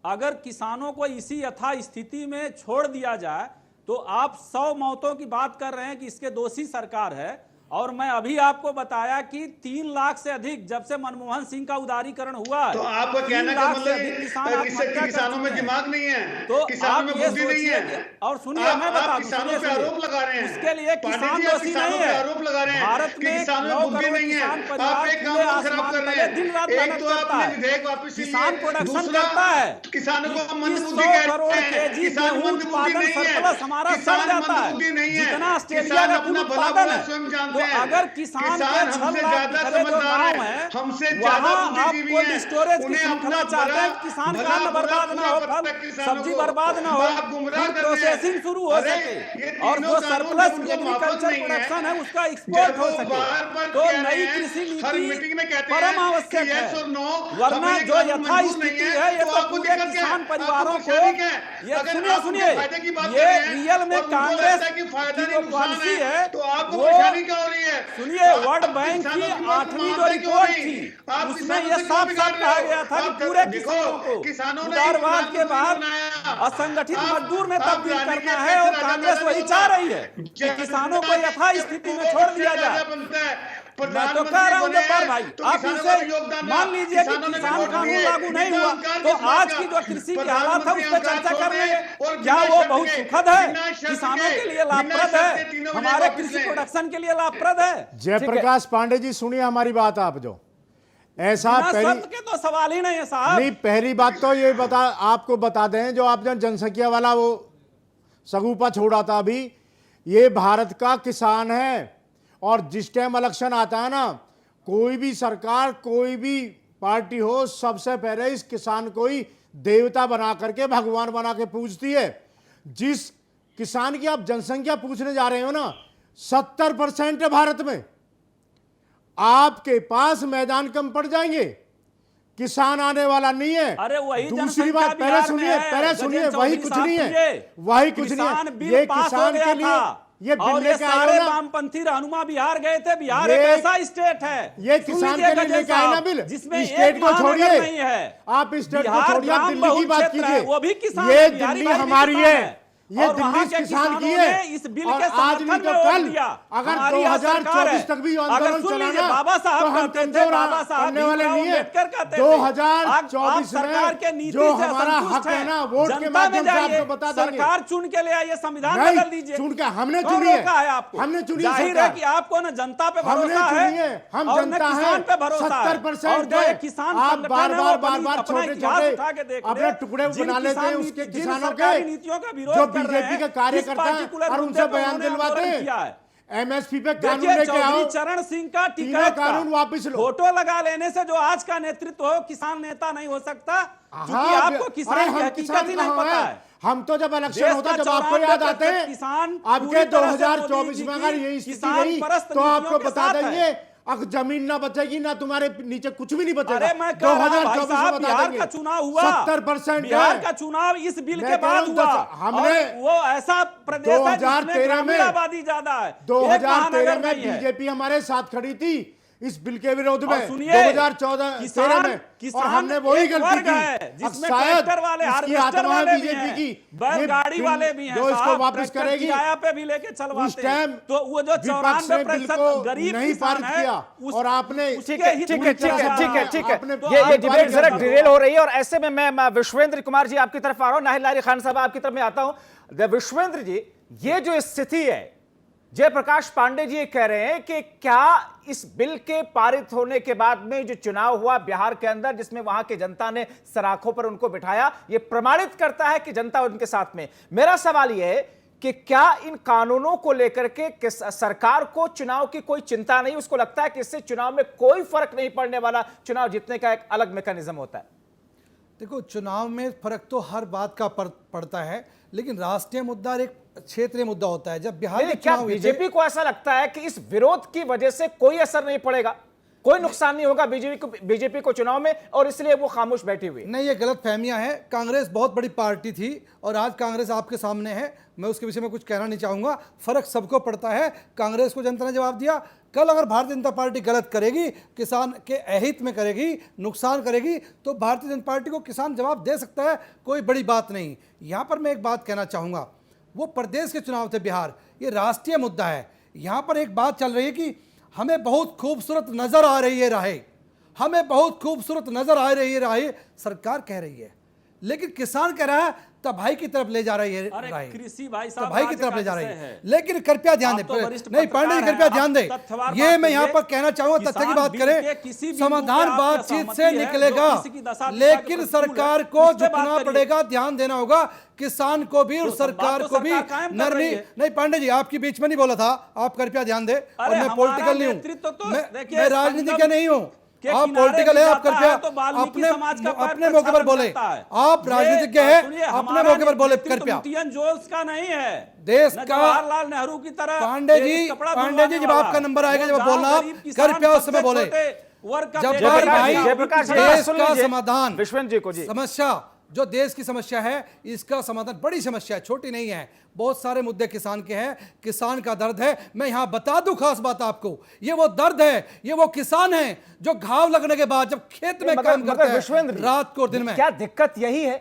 अगर किसानों को इसी यथा स्थिति में छोड़ दिया जाए तो आप 100 मौतों की बात कर रहे हैं कि इसके दोषी सरकार है। और मैं अभी आपको बताया कि 3 लाख से अधिक जब से मनमोहन सिंह का उदारीकरण हुआ है, तो आपका कहना का मतलब किसानों में दिमाग नहीं है, तो किसानों में बुद्धि नहीं है। और सुनिए मैं बता दूं, किसानों पे आरोप लगा रहे हैं, उसके लिए किसान दोषी नहीं है, आरोप लगा रहे हैं भारत में किसानों में बुद्धि नहीं है। आप एक काम खराब कर रहे हैं, दिन रात एक तो आपने विधेयक वापस लिए, किसान प्रोडक्शन करता है, किसानों को मंदबुद्धि कहते हैं, किसान मंदबुद्धि नहीं है, हमारा किसान मंदबुद्धि नहीं है, जितना ऑस्ट्रेलिया का अपना भला उत्पादन है, स्वयं जानते तो हैं। अगर किसान हमसे ज्यादा समझदार है, हमसे ज्यादा बुद्धिजीवी हैं, स्टोरेज की उन्हें श्रृंखला अपना चाहते हैं, किसान का अन्न बर्बाद ना हो, फल सब्जी बर्बाद ना हो, फूड प्रोसेसिंग शुरू हो सके और जो सरप्लस एग्रीकल्चर प्रोडक्शन है उसका एक्सपोर्ट हो सके। तो नई कृषि नीति परम आवश्यक है, वरना जो यथा स्थिति है ये तो पूरे किसान परिवारों को, ये सुनिए ये रियल में कांग्रेस की जो पॉलिसी है वो, सुनिए वर्ल्ड बैंक की 8वीं जो रिपोर्ट थी उसमें यह साफ साफ कहा गया था कि पूरे किसानों को उदारवाद के बाद असंगठित मजदूर में तब्दील करना है, और कांग्रेस वही चाह रही है कि किसानों को यथा स्थिति में छोड़ दिया जाए। मैं तो कह रहा हूं जब्बार भाई, आप इसे मान लीजिए कि किसान कानून लागू नहीं हुआ तो आज की जो कृषि की हालत है उस पर चर्चा कर रहे हैं, क्या वो बहुत सुखद है, किसानों के लिए लाभप्रद है, हमारे कृषि प्रोडक्शन के लिए लाभप्रद है? जयप्रकाश पांडे जी सुनिए हमारी बात, आप जो ऐसा के तो सवाल ही नहीं है साहब। नहीं, पहली बात तो ये आपको बता दें, जो आप जनसंख्या वाला वो सगुफा छोड़ा था अभी, ये भारत का किसान है, और जिस टाइम इलेक्शन आता है ना, कोई भी सरकार कोई भी पार्टी हो, सबसे पहले इस किसान को ही देवता बना करके, भगवान बना के पूजती है। जिस किसान की आप जनसंख्या पूछने जा रहे हो ना, 70% है भारत में, आपके पास मैदान कम पड़ जाएंगे, किसान आने वाला नहीं है। अरे वही दूसरी बात, पहले सुनिए वही कुछ नहीं है, वही कुछ नहीं है, ये किसान के लिए ये बिल्ले का सारे वामपंथी रहनुमा बिहार गए थे। बिहार एक ऐसा स्टेट है, ये किसान के लिए लेके आए ना बिल, जिसमें स्टेट को छोड़िए, नहीं है, आप स्टेट को छोड़िए, दिल्ली की बात कीजिए, वो भी किसान, ये दिल्ली हमारी है, ये और वहां दिल्ली के किसान किसानों किए ने इस बिल और के आज समर्थन नहीं में तो वोट कल दिया। अगर हमारी यहाँ सरकार है। 2024 तक भी अगर आंदोलन सुन लीजिए, चलाना बाबा तो साहब हम कहते थे, बाबा साहब करने वाले भीमराव नहीं है। अम्बेडकर कहते थे, 2024 सरकार के में नीति जो से हमारा असंतुष्ट हक है हैं, ना, वोट के जनता में माध्यम से जाइए, आपको बता देंगे। सरकार चुन के ले आइए, संविधान नहीं, बदल दीजिए। चुन के हमने कौन चुनी है। रोका है आपको? हमने चुनी है जाहिर है सरकार। कि आपको ना जनता पे हमने भरोसा चुनी है, है हम और न जनता किसान है, पे भरोसा है। 70% और जो है। एक किसान आप संगठन बार है, बार वो बार अपनी- बार अपना छोटे इतिहास छोटे उठा के देख अपने ले। टुकड़े जिन बना लेते किसान हैं नीति- उसके जिन किसानों सरकारी के, नीतियों का विरोध जो कर रहे बीजेपी हैं, का कार्यकर्ता किस है particular और मुद्दे उनसे पे बयान उन्होंने दिलवाते आंदोलन हैं। किया है। एमएसपी पे कानून देखिए, लेके आओ, चौधरी चरण सिंह का तीनों टिकट कानून वापस लो। फोटो लगा लेने से जो आज का नेतृत्व हो, किसान नेता नहीं हो सकता, क्योंकि आपको अरे किसान की हम हकीकत किसान ही नहीं कहाँ पता हैं? है। हम तो जब इलेक्शन देश होता का जब आपको 94% याद आते हैं किसान आपके पूरी तरह से 2024 मोदी जी में अगर की ये स्थिति किसान रही परस्त तो आपको नीतियों के बता साथ है। देंगे अगर जमीन ना बचेगी ना तुम्हारे नीचे कुछ भी नहीं बचेगा। अरे मैं कह रहा हूं भाई साहब, बिहार देंगे का चुनाव हुआ, 70% बिहार का चुनाव इस बिल मैं के कह रहा बाद हूं, हुआ। हमने और वो ऐसा प्रदेश है जिसमें 2013 में ग्रामीण आबादी ज्यादा है, एक 2013 महानगर में नहीं है। बीजेपी हमारे साथ खड़ी थी इस बिल के विरोध और में सुनिए, 2014 में, और हमने वही एक गलती वर्ग की। है अब जिसमें शायद ट्रैक्टर वाले, इसकी हार्वेस्टर आत्मा वाले भी बीजेपी हैं, की बैलगाड़ी बिल वाले भी हैं जो इसको साहब, वापस ट्रैक्टर करेगी। किराया पे भी लेके उस चलवाते टाइम हैं। तो वो जो विपक्ष ने बिल 94% को गरीब नहीं किसान पारित है, किया और आपने उसके ठीक है हित ठीक में है चला ठीक है रहा ठीक है है। ठीक है आपने तो ये आप डिबेट बात जरा कर डिरेल हो रही है और ऐसे में मैं विश्वेंद्र कुमार जी आपकी तरफ आ रहा हूं, नाहिल लारी खान साहब आपकी तरफ में आता हूं। विश्वेंद्र जी, ये जो स्थिति है, जयप्रकाश पांडे जी ये कह रहे हैं कि क्या इस बिल के पारित होने के बाद में जो चुनाव हुआ बिहार के अंदर, जिसमें वहां की जनता ने सराखों पर उनको बिठाया, ये प्रमाणित करता है कि जनता उनके साथ में। मेरा सवाल यह है कि क्या इन कानूनों को लेकर के सरकार को चुनाव की कोई चिंता नहीं, उसको लगता है कि इससे चुनाव में कोई फर्क नहीं पड़ने वाला, चुनाव जीतने का एक अलग मैकेनिज्म होता है? देखो, चुनाव में फर्क तो हर बात का पड़ता है, लेकिन राष्ट्रीय मुद्दा और एक क्षेत्रीय मुद्दा होता है। जब बिहार में क्या चुनाव हुए थे, बीजेपी को ऐसा लगता है कि इस विरोध की वजह से कोई असर नहीं पड़ेगा, कोई नुकसान नहीं होगा बीजेपी को चुनाव में, और इसलिए वो खामोश बैठी हुई? नहीं, ये गलत फहमियां हैं। कांग्रेस बहुत बड़ी पार्टी थी और आज कांग्रेस आपके सामने है, मैं उसके विषय में कुछ कहना नहीं चाहूंगा। फर्क सबको पड़ता है। कांग्रेस को जनता ने जवाब दिया। कल अगर भारतीय जनता पार्टी गलत करेगी, किसान के अहित में करेगी, नुकसान करेगी, तो भारतीय जनता पार्टी को किसान जवाब दे सकता है, कोई बड़ी बात नहीं। यहाँ पर मैं एक बात कहना चाहूँगा, वो प्रदेश के चुनाव थे बिहार, ये राष्ट्रीय मुद्दा है। यहाँ पर एक बात चल रही है कि हमें बहुत खूबसूरत नज़र आ रही है राहें, हमें बहुत खूबसूरत नज़र आ रही है राहें, सरकार कह रही है, लेकिन किसान कह रहा है तबाही की तरफ ले जा रही है अरे राहें, कृषि भाई साहब तबाही की तरफ राज्य ले जा का रही विषय है। है। लेकिन कृपया ध्यान आप दें, तो वरिष्ठ नहीं पांडे जी पत्रकार कृपया हैं, ध्यान आप दें, तथ्यवार ये बात मैं यहाँ करिए। पर कहना चाहूंगा, तथ्य की किसान बात बिल के करें, किसी बिंदु समाधान पे आपका बातचीत सहमति से है, निकलेगा, जो किसी की दशा दिशा के लेकिन प्रतिकूल है, सरकार को उस पे बात झुकना करिए। पड़ेगा, ध्यान देना होगा किसान को भी और तो सरकार बात को तो भी। सरकार कायम कर रही नरमी है। नहीं, पांडे जी आपकी बीच में नहीं बोला था, आप कृपया ध्यान दें। और अरे मैं हमारा पॉलिटिकल नहीं नेतृत्व तो हूँ, देखिए, मैं राजनीति संगम का नहीं हूँ, के आप किनारे पॉलिटिकल भी है, आप जाता कृपया है तो वाल्मीकि समाज का पैर अपने मौके पर प्रक्षालन बोले, करता है। आप राजनीतिज्ञ ये, है, सुनिए, अपने हमारा मौके पर बोले नेतृत्व कृपया। मोतियन जोश का नहीं है, देश न का जवाहरलाल नेहरू की तरह पांडे जी, टेनिस कपड़ा पांडे जी, धुलवाने जब वाला। आपका नंबर आएगा, वो जब गांव बोलना आप, गरीब किसान, कृपया उस समय सबसे बोले। छोटे वर्ग का जब बेटा बार है, भाई, जयप्रकाश जी, देश सुन का लीजिए। समाधान, विश्वेंद्र जी को जी। समस्या जो देश की समस्या है, इसका समाधान बड़ी समस्या है, छोटी नहीं है। बहुत सारे मुद्दे किसान के हैं, किसान का दर्द है। मैं यहां बता दूं खास बात आपको, ये वो दर्द है, ये वो किसान है जो घाव लगने के बाद जब खेत में काम करते हैं विश्वेंद्र जी, रात को और दिन में। क्या दिक्कत यही है?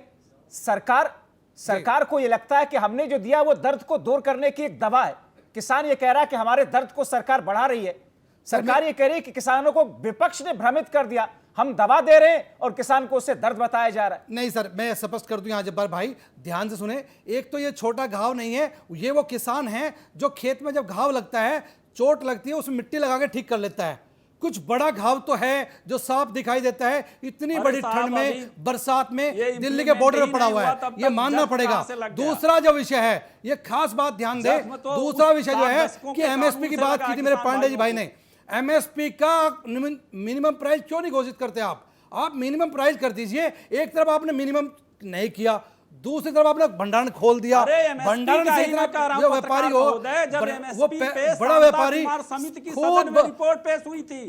सरकार को यह लगता है कि हमने जो दिया वो दर्द को दूर करने की एक दवा है। किसान ये कह रहा है कि हमारे दर्द को सरकार बढ़ा रही है। सरकार ये कह रही है कि किसानों को विपक्ष ने भ्रमित कर दिया, हम दवा दे रहे हैं और किसान को उससे दर्द बताया जा रहा है। नहीं सर, मैं स्पष्ट कर दूं यहाँ जब्बार भाई, ध्यान से सुने। एक तो ये छोटा घाव नहीं है, ये वो किसान है जो खेत में जब घाव लगता है, चोट लगती है, उसमें मिट्टी लगा के ठीक कर लेता है। कुछ बड़ा घाव तो है जो साफ दिखाई देता है, इतनी बड़ी ठंड में, बरसात में, दिल्ली के बॉर्डर पर पड़ा हुआ है, ये मानना पड़ेगा। दूसरा जो विषय है, ये खास बात ध्यान दे, दूसरा विषय जो है कि एमएसपी की बात की थी मेरे पांडे जी भाई ने। एमएसपी का मिनिमम प्राइस क्यों नहीं घोषित करते आप मिनिमम प्राइस कर दीजिए। एक तरफ आपने मिनिमम नहीं किया, दूसरी तरफ आपने भंडारण खोल दिया। भंडारण से इतना जो व्यापारी हो, वो बड़ा व्यापारी समिति की खूब सदन में रिपोर्ट पेश हुई थी,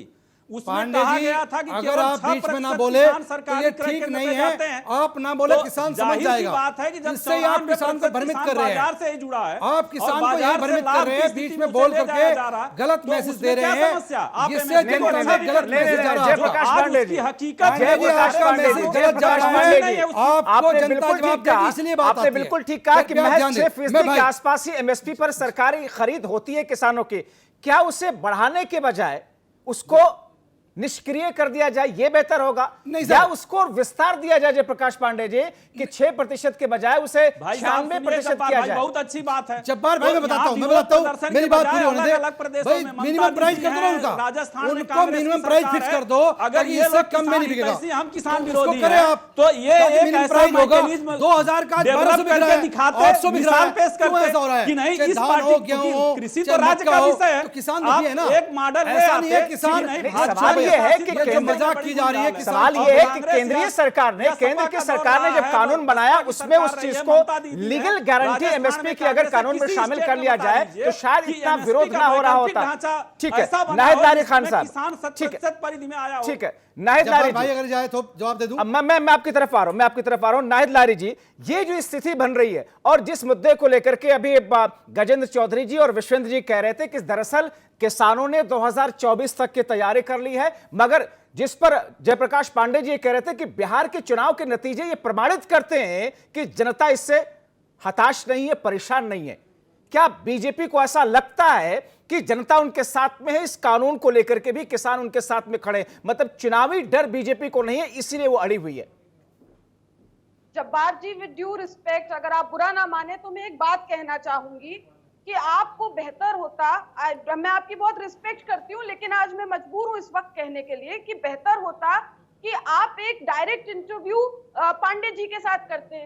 उसमें पांडे कहा जी, गया था कि अगर केवल आप 6% बीच में ना किसान बोले तो सरकारी ये क्रय ठीक केंद्र नहीं पे है। जाते हैं। आप ना बोले तो किसान समझ जाहिर सी जाएगा। बात है कि जब इससे ही आप 94% किसान को भ्रमित किसान कर रहे बाजार हैं। से ही जुड़ा है आप किसान और को ये बाजार से भ्रमित लाभ कर रहे की हैं, स्थिति बीच में में बोल उसे ले करके जाया जा रहा है। गलत तो मैसेज उसमें दे रहे क्या हैं, समस्या? आप जिससे MSP को जनता नहीं गलत ले मैसेज रहे जा हैं। रहा जयप्रकाश है। आज पांडे उसकी जी, हकीकत पांडे है जी, वो आपका सारे मैसेज कानून गलत जा रहा नहीं, है। नहीं, आपको आपने जनता बिल्कुल जवाब ठीक देगी, कहा, इसलिए बात आपने आती है। बिल्कुल ठीक कहा कि कृपया महज ध्यान दें। 6% मैं के भाई आसपास ही एमएसपी पर सरकारी खरीद होती है किसानों की। क्या उसे बढ़ाने के बजाय उसको निष्क्रिय कर दिया जाए ये बेहतर होगा, नहीं या सर। उसको विस्तार दिया जाए जयप्रकाश पांडे जी कि 6% के बजाय उसे भाई साहब 96% सुनिए, किया भाई जाए। बहुत अच्छी बात है। जब्बार भाई तो मैं बताता यहाँ हूं, मैं विरोध बताता हूं, प्रदर्शन मेरी के बात बजाय पूरी होने दे। अलग-अलग प्रदेशों भाई में ममता मिनिमम प्राइस दीदी कर दो ना हैं, उनका, राजस्थान में उनको कांग्रेस की मिनिमम प्राइस सरकार फिक्स है। कर दो, अगर ताकि ये इससे लोग कम में नहीं किसान बिकेगा। हितैषी, हम किसान तो विरोधी उसको करें हैं, आप, तो ये ताकि एक मिनिमम ऐसा प्राइस होगा, मैकेनिज्म 2000 का आज 1200 डेवलप बिक रहा करके है, दिखाते 800 बिक रहा मिसाल है, पेश क्यों करते ऐसा हो रहा है? कि नहीं चाहे इस धान पार्टी हो, गेहूं हो, कृषि तो चाहे राज्य मक्का का हो, विषय है। तो किसान आप दुखी है ना। एक मॉडल ले ऐसा नहीं है आते किसान कि नहीं, नहीं, भाजपा सवाल ये है कि शासित जो केंद्र मजाक में की जा रही है बड़ी किसान सवाल और ये है कि कांग्रेस केंद्रीय या सरकार ने, सपा केंद्र की का सरकार ने दौर जब रहा है, कानून बनाया बसपा की उसमें सरकार उस रही चीज है, को ममता दीदी लीगल है। गारंटी राजस्थान एमएसपी में की अगर कांग्रेस कानून में किसी शामिल स्टेट कर में लिया बता जाए दीजिए तो शायद कि इतना MSP विरोध का ना हो रहा वैकल्पिक होता। ढांचा ठीक है, ऐसा बनाओ नाहिद लारी जिसमें खान साहब, किसान ठीक है, 100% परिधि में आया हो। ठीक है, नाहिद जब्बार लारी भाई जी, अगर जाए तो जवाब दे दूं। अब मैं आपकी तरफ आ रहा हूं, नाहिद लारी जी, ये जो स्थिति बन रही है और जिस मुद्दे को लेकर के अभी गजेंद्र चौधरी जी और विश्वेंद्र जी कह रहे थे कि दरअसल किसानों ने 2024 तक की तैयारी कर ली है, मगर जिस पर जयप्रकाश पांडे जी कह रहे थे कि बिहार के चुनाव के नतीजे ये प्रमाणित करते हैं कि जनता इससे हताश नहीं है, परेशान नहीं है। क्या बीजेपी को ऐसा लगता है कि जनता उनके साथ में है, इस कानून को लेकर के भी किसान उनके साथ में खड़े, मतलब चुनावी डर बीजेपी को नहीं है इसीलिए वो अड़ी हुई है? जब्बार जी, विद ड्यू रिस्पेक्ट, अगर आप बुरा ना माने तो मैं एक बात कहना चाहूंगी कि आपको बेहतर होता, मैं आपकी बहुत रिस्पेक्ट करती हूँ लेकिन आज मैं मजबूर हूँ इस वक्त कहने के लिए कि बेहतर होता कि आप एक डायरेक्ट इंटरव्यू पांडे जी के साथ करते,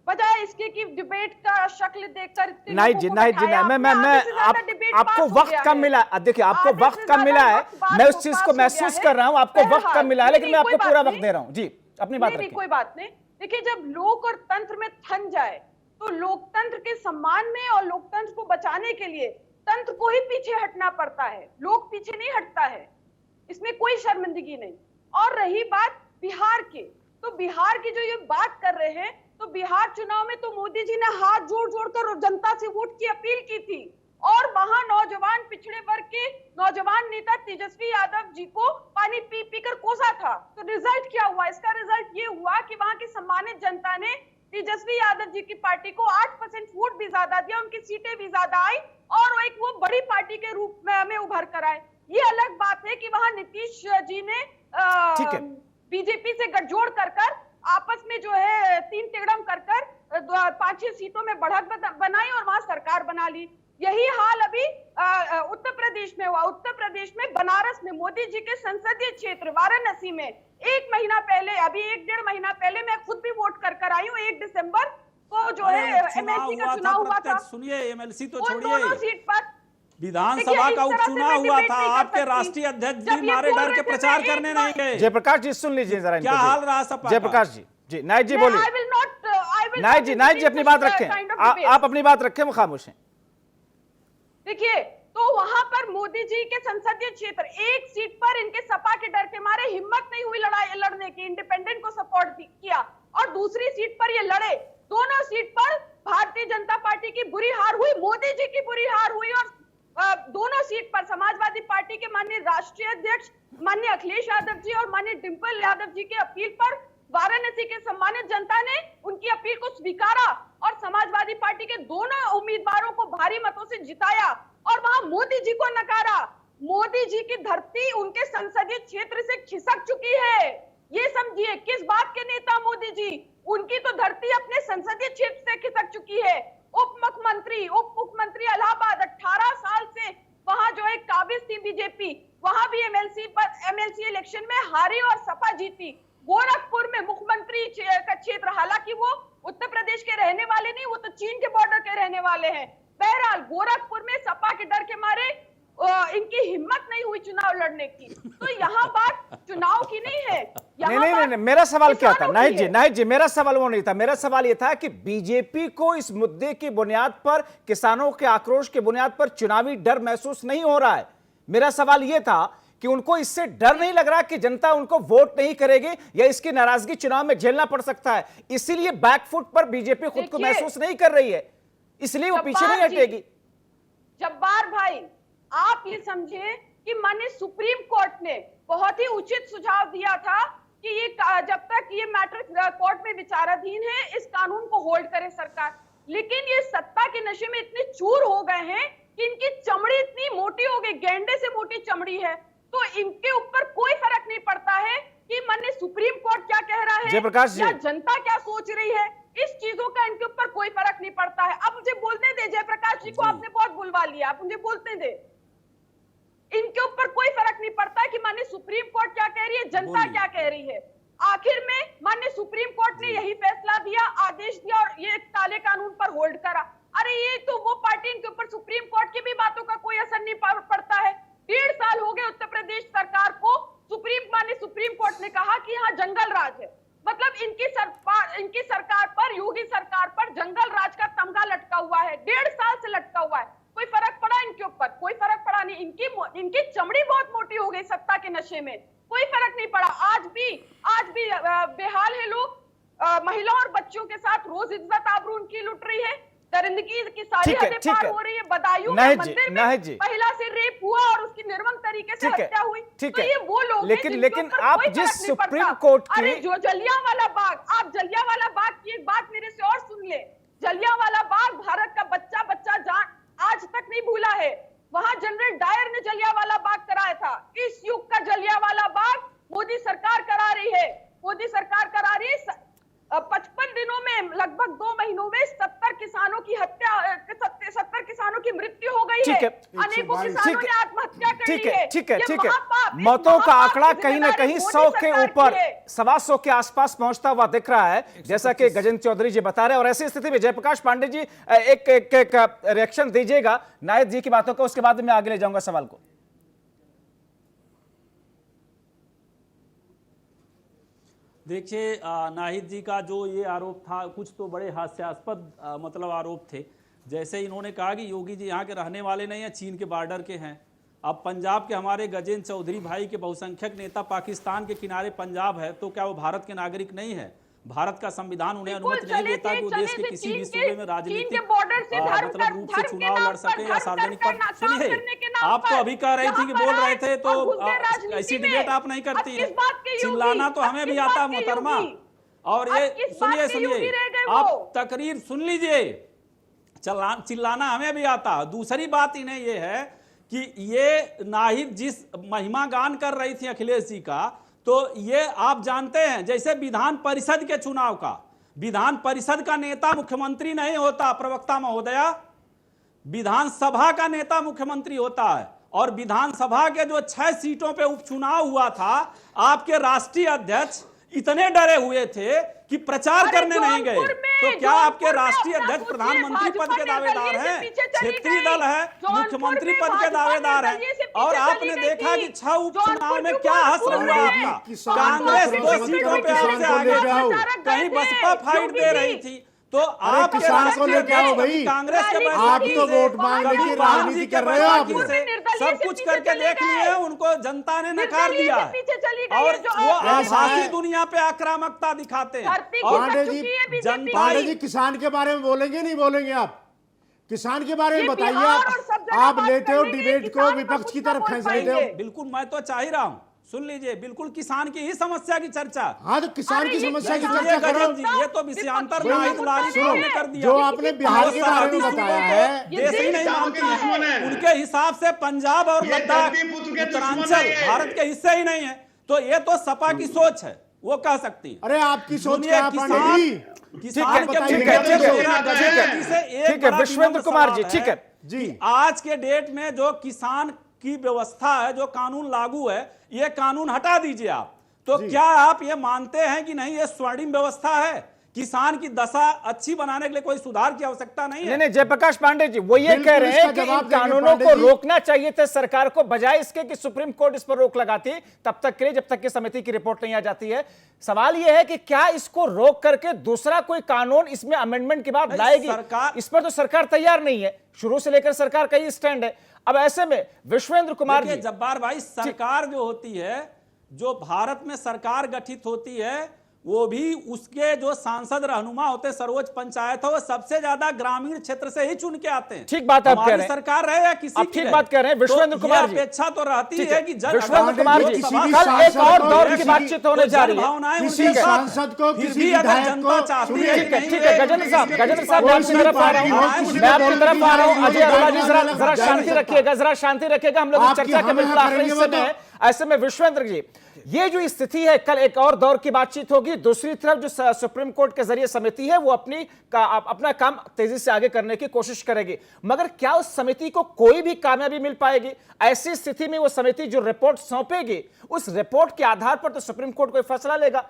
बजाय इसके कि डिबेट का शक्ल देखकर इतने नहीं लोगों जी, को नहीं जी, बिठाया। नहीं, आपने आधे से ज्यादा डिबेट आपको पास हो वक्त गया कम है। मिला, देखिए आपको आधे वक्त से कम ज्यादा मिला है, वक्त पास मैं उस हो चीज पास को हो गया महसूस है। कर रहा हूं, आपको वक्त बहरहाल, कम मिला है, लेकिन मैं कोई आपको बात पूरा नहीं। वक्त दे रहा हूं जी, अपनी बात नहीं, रखिए। कोई बात नहीं। देखिए, जब लोक और तंत्र में थन जाए तो लोकतंत्र के सम्मान में और लोकतंत्र को बचाने के लिए तंत्र को ही पीछे हटना पड़ता है, लोक पीछे नहीं हटता है, इसमें कोई शर्मिंदगी नहीं। और रही बात बिहार की, तो बिहार की जो ये बात कर रहे हैं, तो बिहार चुनाव में तो मोदी जी ने हाथ जोड़ जोड़कर जनता से वोट की अपील की थी और वहां नौजवान पिछड़े वर्ग के नौजवान नेता तेजस्वी यादव जी को पानी पी पी कर कोसा था। तो रिजल्ट क्या हुआ? इसका रिजल्ट ये हुआ कि वहां की सम्मानित जनता ने तेजस्वी यादव जी की पार्टी को 8% वोट भी ज्यादा दिया, उनकी सीटें भी ज्यादा आई और एक वो बड़ी पार्टी के रूप में उभर कर आए। ये अलग बात है कि वहां नीतीश जी ने ठीक है, बीजेपी से गठजोड़ कर आपस में जो है तीन तिगड़म कर 5-6 सीटों में बढ़त बनाई और वहां सरकार बना ली। यही हाल अभी उत्तर प्रदेश में हुआ। उत्तर प्रदेश में बनारस में मोदी जी के संसदीय क्षेत्र वाराणसी में 1 महीना पहले, अभी 1-1.5 महीना पहले मैं खुद भी वोट कर आई हूँ। 1 दिसंबर को जो है एमएलसी का चुनाव हुआ था। सुनिए, एमएलसी तो उन दोनों छोड़िए, सीट पर विधानसभा का उपचुनाव हुआ था, आपके राष्ट्रीय अध्यक्ष जी मारे डर के प्रचार करने नहीं गए। जयप्रकाश जी सुन लीजिए जरा, क्या हाल रहा सपा का? जयप्रकाश जी, नाहिद जी बोलिए। नाहिद जी अपनी बात रखें, आप अपनी बात रखें, वो खामोश हैं। देखिए, तो वहां पर मोदी जी के संसदीय क्षेत्र एक सीट पर इनके सपा के डर के मारे हिम्मत नहीं हुई लड़ने की, इंडिपेंडेंट को सपोर्ट किया और दूसरी सीट पर ये लड़े। दोनों सीट पर भारतीय जनता पार्टी की बुरी हार हुई, मोदी जी की बुरी हार हुई और दोनों सीट पर समाजवादी पार्टी के माननीय राष्ट्रीय अध्यक्ष माननीय अखिलेश यादव जी और माननीय डिंपल यादव जी के अपील पर वाराणसी के सम्मानित जनता ने उनकी अपील को स्वीकारा और समाजवादी पार्टी के दोनों उम्मीदवारों को भारी मतों से जिताया और वहां मोदी जी को नकारा। मोदी जी की धरती उनके संसदीय क्षेत्र से खिसक चुकी है। ये समझिए किस बात के नेता मोदी जी, उनकी तो धरती अपने संसदीय क्षेत्र से खिसक चुकी है। उप मुख्यमंत्री इलाहाबाद 18 साल से वहां जो है काबिज थी बीजेपी, वहां भी एमएलसी इलेक्शन में हारी और सपा जीती। गोरखपुर में मुख्यमंत्री का क्षेत्र, हालांकि वो उत्तर प्रदेश के रहने वाले नहीं, वो तो चीन के बॉर्डर के रहने वाले हैं। बहरहाल गोरखपुर में सपा के डर के मारे इनकी हिम्मत नहीं हुई चुनाव लड़ने की। तो यहाँ बात चुनाव की नहीं है, नहीं, मेरा सवाल क्या था नाहिद जी, मेरा सवाल वो नहीं था। मेरा सवाल ये था कि बीजेपी को इस मुद्दे की बुनियाद पर, किसानों के आक्रोश की बुनियाद पर चुनावी डर महसूस नहीं हो रहा है। मेरा सवाल ये था कि उनको इससे डर नहीं लग रहा कि जनता उनको वोट नहीं करेगी या इसकी नाराजगी चुनाव में झेलना पड़ सकता है, इसीलिए बैकफुट पर बीजेपी खुद को देखिए, महसूस नहीं कर रही है, इसलिए वो पीछे नहीं जब्बार जी, हटेगी। जब्बार भाई, आप ये समझे कि माननीय सुप्रीम कोर्ट ने बहुत ही उचित सुझाव दिया था कि ये जब तक ये मैटर कोर्ट में विचाराधीन है, इस कानून को होल्ड करे सरकार। लेकिन ये सत्ता के नशे में इतने चूर हो गए हैं कि इनकी चमड़ी इतनी मोटी हो गई, गेंडे से मोटी चमड़ी है, तो इनके ऊपर कोई फर्क नहीं पड़ता है कि माननीय सुप्रीम कोर्ट क्या कह रहा है जयप्रकाश जी, या जनता क्या सोच रही है। इस चीजों का इनके ऊपर कोई फर्क नहीं पड़ता है। अब मुझे बोलने दे, जयप्रकाश जी को आपने बहुत बुलवा लिया, आप मुझे बोलते दे। इनके ऊपर कोई फर्क नहीं पड़ता है कि माननीय सुप्रीम कोर्ट क्या कह रही है, जनता क्या कह रही है। आखिर में माननीय सुप्रीम कोर्ट ने यही फैसला दिया, आदेश दिया और ये काले कानून पर होल्ड करा। अरे ये तो वो पार्टी, इनके ऊपर सुप्रीम कोर्ट की भी बातों का कोई असर नहीं पड़ता है। 1.5 साल हो गए उत्तर प्रदेश सरकार को, माननीय सुप्रीम कोर्ट ने कहा कि यहाँ जंगल राज है, मतलब इनकी सरकार पर, योगी सरकार पर जंगल राज का तमगा लटका हुआ है, 1.5 साल से लटका हुआ है। कोई फर्क पड़ा इनके ऊपर? कोई फर्क पड़ा नहीं। इनकी चमड़ी बहुत मोटी हो गई सत्ता के नशे में, कोई फर्क नहीं पड़ा। आज भी बेहाल है लोग, महिलाओं और बच्चों के साथ रोज इज्जत आबरू उनकी लुट रही है, दरिंदगी की सारी हदें पार हो रही है। बदायूं में मंदिर में महिला से रेप हुआ और उसकी निर्मम तरीके से हत्या हुई। तो ये वो लोग लेकिन आप जिस सुप्रीम कोर्ट की, अरे जो जलियांवाला बाग, आप जलियांवाला बाग की एक बात मेरे से और सुन ले। जलियांवाला बाग भारत का बच्चा जान आज तक नहीं भूला है। वहां जनरल डायर ने जलियांवाला बाग कराया था। इस युग का जलियांवाला बाग मोदी सरकार करा रही है। मोदी सरकार करा रही है। 55 दिनों में, लगभग 2 महीनों में 70 किसानों की हत्या, 70 किसानों की मृत्यु हो गई है। अनेकों किसानों ने आत्महत्या कर ली है। ठीक है। मौतों का आंकड़ा कहीं ना कहीं 100 के ऊपर, 125 के आसपास पहुंचता हुआ दिख रहा है, जैसा कि गजेंद्र चौधरी जी बता रहे हैं। और ऐसी स्थिति में जयप्रकाश पांडे जी एक रिएक्शन दीजिएगा नायद जी की बातों को, उसके बाद मैं आगे ले जाऊंगा सवाल को। देखिए, नाहिद जी का जो ये आरोप था, कुछ तो बड़े हास्यास्पद मतलब आरोप थे। जैसे इन्होंने कहा कि योगी जी यहाँ के रहने वाले नहीं हैं, चीन के बॉर्डर के हैं। अब पंजाब के हमारे गजेंद्र चौधरी भाई के बहुसंख्यक नेता पाकिस्तान के किनारे पंजाब है, तो क्या वो भारत के नागरिक नहीं है? भारत का संविधान उन्हें अनुमति नहीं देता कि वो देश के किसी भी सूबे में राजनीतिक मतलब रूप से चुनाव लड़ सके या सार्वजनिक पद। सुनिए, आप तो अभी कह रही थी कि बोल रहे थे, तो ऐसी डिबेट आप नहीं करती है। चिल्लाना तो हमें भी आता मोहतरमा। और ये सुनिए, आप तकरीर सुन लीजिए, चिल्लाना हमें भी आता। दूसरी बात इन्हें ये है कि ये नाहिद जिस महिमा गान कर रही थी अखिलेश जी का, तो ये आप जानते हैं जैसे विधान परिषद के चुनाव का, विधान परिषद का नेता मुख्यमंत्री नहीं होता प्रवक्ता महोदया, विधानसभा का नेता मुख्यमंत्री होता है। और विधानसभा के जो 6 सीटों पे उपचुनाव हुआ था, आपके राष्ट्रीय अध्यक्ष इतने डरे हुए थे कि प्रचार करने नहीं गए। तो क्या आपके राष्ट्रीय अध्यक्ष प्रधानमंत्री पद के दावेदार हैं, क्षेत्रीय दल है, मुख्यमंत्री पद के दावेदार हैं, और आपने देखा कि 6 उपचुनाव में क्या हस्र हुआ आपका। कांग्रेस 2 सीटों पे आपसे आगे थी, कहीं बसपा फाइट दे रही थी। तो आप किसान को लेके आओ भाई, कांग्रेस के आप तो वोट मांगने की राजनीति कर रहे हो। आप सब कुछ करके देख लिए, उनको जनता ने नकार दिया और वो आभासी दुनिया पे आक्रामकता दिखाते हैं। पांडे जी किसान के बारे में बोलेंगे नहीं बोलेंगे? आप किसान के बारे में बताइए। आप लेते हो डिबेट को, विपक्ष की तरफ खींच लेते हो। बिल्कुल, मैं तो चाह ही रहा हूँ, सुन लीजिए, बिल्कुल किसान की ही समस्या की चर्चा। हाँ, तो किसान की समस्या की चर्चा करो। ये तो विषयांतर कर दिया। जो आपने बिहार के बारे में बताया है, देश ही नहीं मानती है, उनके हिसाब से पंजाब और लद्दाख उत्तरांचल भारत के हिस्से ही नहीं है। तो ये तो सपा की सोच है, वो कह सकती है। अरे आपकी सोच क्या है पांडे जी? किसान के विश्वेंद्र कुमार जी, ठीक है जी, आज के डेट में जो किसान की व्यवस्था है, जो कानून लागू है, ये कानून हटा दीजिए आप। तो क्या आप ये मानते हैं कि नहीं, ये स्वर्णिम व्यवस्था है, किसान की दशा अच्छी बनाने के लिए कोई सुधार की आवश्यकता नहीं है? नहीं, जयप्रकाश पांडे जी वो ये कह रहे हैं कि इन कानूनों को रोकना चाहिए था सरकार को, बजाय इसके कि सुप्रीम कोर्ट इस पर रोक लगाती तब तक के लिए, जब तक कि समिति की रिपोर्ट नहीं आ जाती है। सवाल यह है कि क्या इसको रोक करके दूसरा कोई कानून इसमें अमेंडमेंट के बाद लाएगी? इस पर तो सरकार तैयार नहीं है, शुरू से लेकर सरकार का ही स्टैंड है। अब ऐसे में विश्वेंद्र कुमार देखिए जी, जब्बार भाई, सरकार जो होती है, जो भारत में सरकार गठित होती है, वो भी उसके जो सांसद रहनुमा होते हैं, सर्वोच्च पंचायत हो, वो सबसे ज्यादा ग्रामीण क्षेत्र से ही चुन के आते हैं। ठीक बात आप कह हमारी रहे हैं। सरकार रहे या किसी आप की ठीक रहे, बात कह रहे हैं विश्वेंद्र तो कुमार ये जी। अपेक्षा तो रहती ठीक है कि विश्वेंद्र कुमार जी, कल एक और दौर की बातचीत होने जा रही है। किसी सांसद को, किसी विधायक को, ठीक है गजेंद्र साहब, मैं आपकी तरफ आ रहा हूँ, अजय अरोड़ा जी जरा शांति रखिएगा, हम लोग इस चर्चा के बिल्कुल आखिरी हिस्से में हैं। ऐसे में विश्वेंद्र जी, ये जो स्थिति है, कल एक और दौर की बातचीत होगी, दूसरी तरफ जो सुप्रीम कोर्ट के जरिए समिति है वो अपना काम तेजी से आगे करने की कोशिश करेगी, मगर क्या उस समिति को कोई भी कामयाबी मिल पाएगी? ऐसी स्थिति में वो समिति जो रिपोर्ट सौंपेगी, उस रिपोर्ट के आधार पर तो सुप्रीम कोर्ट कोई फैसला लेगा।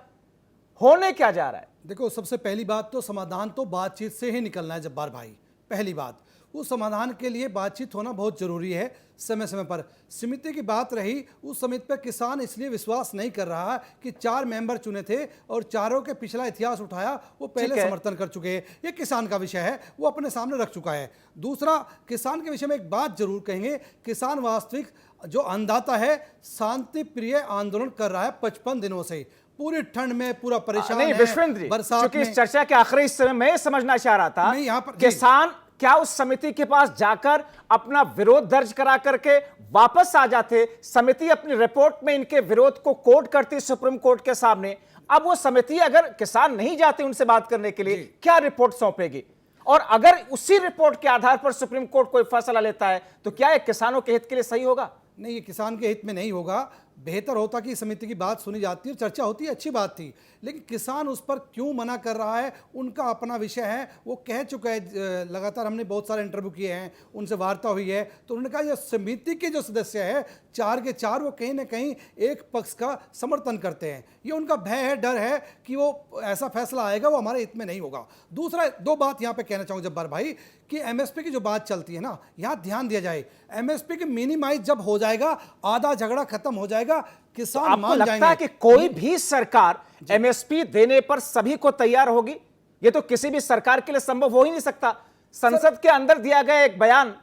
होने क्या जा रहा है? देखो, सबसे पहली बात तो समाधान तो बातचीत से ही निकलना है जब्बार भाई। पहली बात, उस समाधान के लिए बातचीत होना बहुत जरूरी है समय समय पर। समिति की बात रही, उस समिति पर किसान इसलिए विश्वास नहीं कर रहा है कि 4 मेंबर चुने थे और चारों के पिछला इतिहास उठाया, वो पहले समर्थन कर चुके हैं। ये किसान का विषय है, वो अपने सामने रख चुका है। दूसरा, किसान के विषय में एक बात जरूर कहेंगे, किसान वास्तविक जो अन्नदाता है, शांति प्रिय आंदोलन कर रहा है 55 दिनों से, पूरी ठंड में पूरा परेशान नहीं है, विश्वेंद्र जी, बरसात क्योंकि इस में। चर्चा के आखिरी हिस्से में मैं ये समझना चाह रहा था, नहीं, यहाँ पर किसान क्या उस समिति के पास जाकर अपना विरोध दर्ज करा करके वापस आ जाते? समिति अपनी रिपोर्ट में इनके विरोध को कोट करती सुप्रीम कोर्ट के सामने। अब वो समिति अगर किसान नहीं जाते उनसे बात करने के लिए, क्या रिपोर्ट सौंपेगी? और अगर उसी रिपोर्ट के आधार पर सुप्रीम कोर्ट कोई फैसला लेता है तो क्या ये किसानों के हित के लिए सही होगा? नहीं, ये किसान के हित में नहीं होगा। बेहतर होता कि समिति की बात सुनी जाती है, चर्चा होती है, अच्छी बात थी, लेकिन किसान उस पर क्यों मना कर रहा है, उनका अपना विषय है। वो कह चुका है, लगातार हमने बहुत सारे इंटरव्यू किए हैं, उनसे वार्ता हुई है, तो उन्होंने कहा ये समिति के जो सदस्य है 4 के 4 वो कहीं ना कहीं एक पक्ष का समर्थन करते हैं। ये उनका भय है, डर है कि वो ऐसा फैसला आएगा वो हमारे हित में नहीं होगा। दूसरा, 2 बात यहाँ पे कहना चाहूँ जब्बार भाई, कि एमएसपी की जो बात चलती है ना, यहाँ ध्यान दिया जाए, एमएसपी की मिनिमाइज जब हो जाएगा, आधा झगड़ा खत्म हो जाएगा, किसान आपको मान लगता जाएंगे। है कि कोई भी सरकार एमएसपी देने पर सभी को तैयार होगी? ये तो किसी भी सरकार के लिए संभव हो ही नहीं सकता। संसद के अंदर दिया गया एक बयान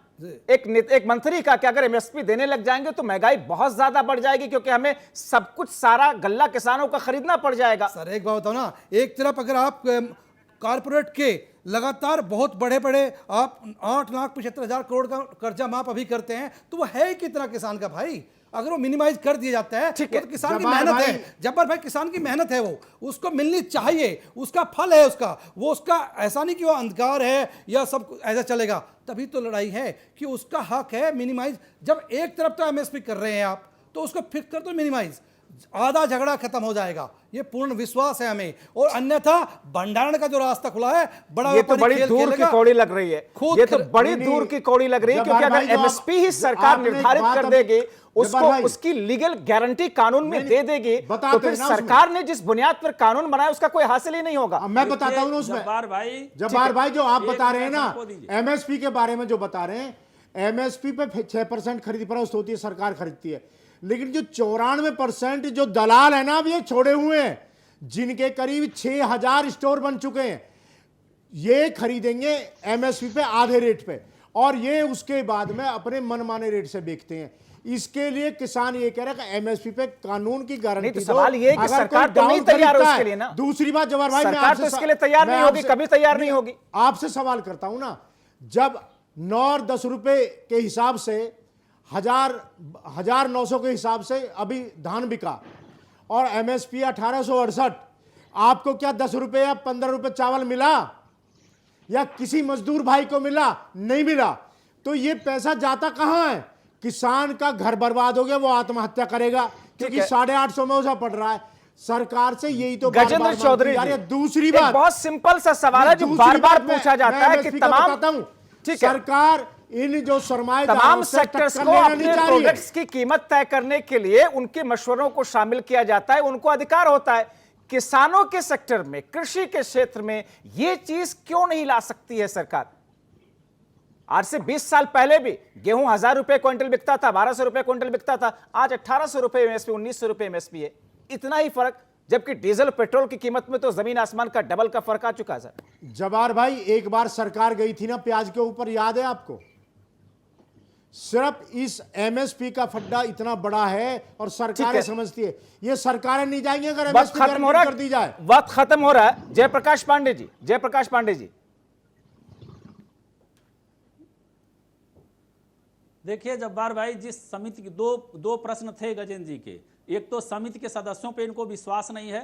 एक मंत्री का कि अगर एमएसपी देने लग जाएंगे तो महंगाई बहुत ज्यादा बढ़ जाएगी, क्योंकि हमें सब कुछ सारा गल्ला किसानों का खरीदना पड़ जाएगा। सर एक बात बताओ ना, एक तरफ अगर आप कारपोरेट के लगातार बहुत बड़े बड़े आप 8,75,000 करोड़ का कर्जा माफ अभी करते हैं, तो वो है ही कितना किसान का भाई? अगर वो मिनिमाइज कर दिया जाता है ठीक है, तो किसान की मेहनत है जब्बार भाई, किसान की मेहनत है, वो उसको मिलनी चाहिए, उसका फल है उसका, वो उसका ऐसा नहीं कि वो अंधकार है या सब ऐसा चलेगा। तभी तो लड़ाई है कि उसका हक है मिनिमाइज। जब एक तरफ तो एमएसपी कर रहे हैं आप, तो उसको फिक्स कर दो मिनिमाइज, आधा झगड़ा खत्म हो जाएगा, ये पूर्ण विश्वास है हमें। और अन्यथा भंडारण का जो रास्ता खुला है, बड़ा ये तो बड़ी दूर की कौड़ी लग रही है, ये तो बड़ी दूर की कौड़ी लग रही है, क्योंकि अगर एमएसपी ही सरकार निर्धारित कर देगी, उसको उसकी लीगल गारंटी कानून में दे देगी, तो फिर सरकार ने जिस बुनियाद पर कानून बनाया उसका कोई हासिल ही नहीं होगा। मैं बताता हूं उसमें जब्बार भाई जो आप बता रहे हैं ना, एमएसपी के बारे में जो बता रहे हैं, एमएसपी पे 6% खरीद फरोख्त होती है, सरकार खरीदती है, लेकिन जो 94% जो दलाल है ना, अब ये छोड़े हुए हैं, जिनके करीब 6,000 स्टोर बन चुके हैं, ये खरीदेंगे एमएसपी पे आधे रेट पे, और ये उसके बाद में अपने मनमाने रेट से बेचते हैं। इसके लिए किसान ये कह रहा है कि एमएसपी पे कानून की गारंटी तो सवाल ये है कि सरकार तो नहीं तैयार है उसके लिए ना। दूसरी बात जवाहर भाई, सरकार तो इसके लिए तैयार नहीं होगी, कभी तैयार नहीं होगी। आपसे सवाल करता हूं ना, जब 9 और 10 रुपए के हिसाब से 1,900 के हिसाब से अभी धान बिका और एमएसपी 1868, आपको क्या 10 रुपए या 15 रुपए चावल मिला या किसी मजदूर भाई को मिला? नहीं मिला। तो ये पैसा जाता कहां है? किसान का घर बर्बाद हो गया, वो आत्महत्या करेगा, क्योंकि 850 में उसे पड़ रहा है। सरकार से यही तो गजेंद्र चौधरी यार, दूसरी बात बहुत सिंपल सा सवाल है जो बार बार पूछा जाता है कि तमाम सरकार इन जो तमाम सेक्टर्स को अपने प्रोडक्ट्स की कीमत तय करने के लिए उनके मशवरों को शामिल किया जाता है, उनको अधिकार होता है। किसानों के सेक्टर में, कृषि के क्षेत्र में ये चीज क्यों नहीं ला सकती है सरकार? आज से 20 साल पहले भी गेहूं 1,000 रुपए क्विंटल बिकता था, 1,200 रुपए क्विंटल बिकता था, आज 1,800 रुपए एमएसपी, 1,900 रुपए एमएसपी है। इतना ही फर्क, जबकि डीजल पेट्रोल की कीमत में तो जमीन आसमान का डबल का फर्क आ चुका है सर। जवाहर भाई, एक बार सरकार गई थी ना प्याज के ऊपर, याद है आपको? सिर्फ इस एमएसपी का फड्डा इतना बड़ा है और सरकारें समझती है, ये सरकारें नहीं जाएंगी अगर वक्त एमएसपी खत्म हो रहा कर दी जाए। वक्त खत्म हो रहा है। जयप्रकाश पांडे जी, जयप्रकाश पांडे जी, देखिए जब्बार भाई, जिस समिति के दो प्रश्न थे गजेंद्र जी के। एक तो समिति के सदस्यों पे इनको विश्वास नहीं है,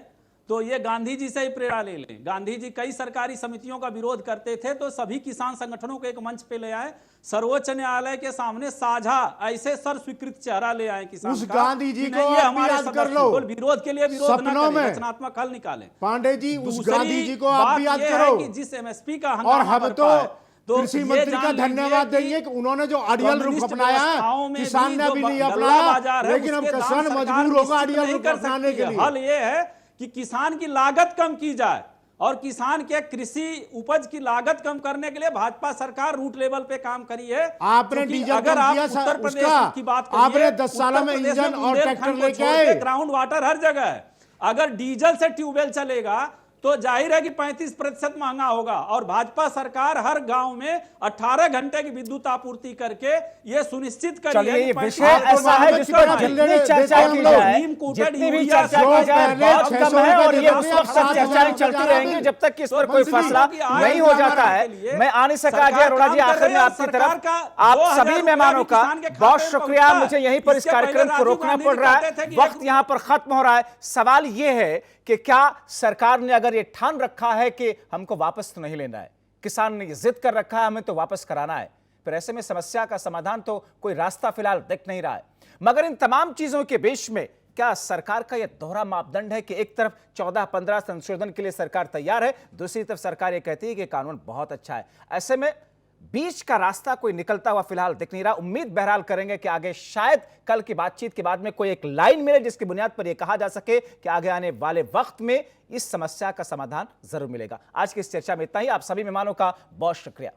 तो ये गांधी जी से ही प्रेरणा ले लें। गांधी जी कई सरकारी समितियों का विरोध करते थे, तो सभी किसान संगठनों को एक मंच पे ले आए, सर्वोच्च न्यायालय के सामने साझा ऐसे सर स्वीकृत चेहरा ले आए किसान उस का, गांधी जी कि को नहीं, ये आप हमारे याद कर सदस्य लो। बिल्कुल विरोध के लिए विरोध न सपनों करें, में। रचनात्मक हल निकालें। पांडे जी, उस दूसरी गांधी जी को आप बात भी याद यह है करो। कि जिस एमएसपी का और हंगामा हम बरपा तो है, तो कृषि ये मंत्री का जान लीजिए धन्यवाद कि देंगे कि उन्होंने जो अड़ियल रुख कम्युनिस्ट अपनाया व्यवस्थाओं है, में किसान भी ने जो अभी नहीं गल्ला बाजार अपनाया, है, लेकिन अब उसके दाम किसान सरकार मजबूर होगा निश्चित अड़ियल नहीं रुख कर अपनाने सकती के है। लिए। हल ये है कि किसान की लागत कम की जाए, और किसान के कृषि उपज की लागत कम करने के लिए भाजपा सरकार रूट लेवल पे काम करी है। आपने क्योंकि डीजल अगर कम आप किया उत्तर प्रदेश उसका, की बात करिए, आपने 10 सालों उत्तर में प्रदेश इंजन और बुंदेलखंड ट्रैक्टर को लेके छोड़ आए। के ग्राउंड वाटर हर जगह है। अगर डीजल से ट्यूबवेल चलेगा तो जाहिर है कि 35% महंगा होगा, और भाजपा सरकार हर गांव में 18 घंटे की विद्युत आपूर्ति करके ये सुनिश्चित करी चलिए, है ये कि विषय 35% ऐसा है जिस पर जितनी चर्चा की जाए, जितनी भी चर्चा की जाए बहुत कम है, और ये उस वक्त तक चर्चाएं चलती रहेंगी जब तक कि इस पर कोई फैसला नहीं हो जाता है। मैं आ नहीं सका अजय अरोड़ा जी, आखिर में आपकी तरफ आप सभी मेहमानों का बहुत शुक्रिया। मुझे यहीं पर इस कार्यक्रम को रोकना पड़ रहा है, वक्त यहां पर खत्म हो रहा है। सवाल यह है कि क्या सरकार ने अगर ये ठान रखा है कि हमको वापस तो नहीं लेना है, किसान ने ये जिद कर रखा है हमें तो वापस कराना है, फिर ऐसे में समस्या का समाधान तो कोई रास्ता फिलहाल दिख नहीं रहा है। मगर इन तमाम चीजों के बीच में क्या सरकार का यह दोहरा मापदंड है कि एक तरफ 14-15 संशोधन के लिए सरकार तैयार है, दूसरी तरफ सरकार यह कहती है कि कानून बहुत अच्छा है। ऐसे में बीच का रास्ता कोई निकलता हुआ फिलहाल दिख नहीं रहा। उम्मीद बहरहाल करेंगे कि आगे शायद कल की बातचीत के बाद में कोई एक लाइन मिले जिसकी बुनियाद पर यह कहा जा सके कि आगे आने वाले वक्त में इस समस्या का समाधान जरूर मिलेगा। आज की इस चर्चा में इतना ही। आप सभी मेहमानों का बहुत शुक्रिया।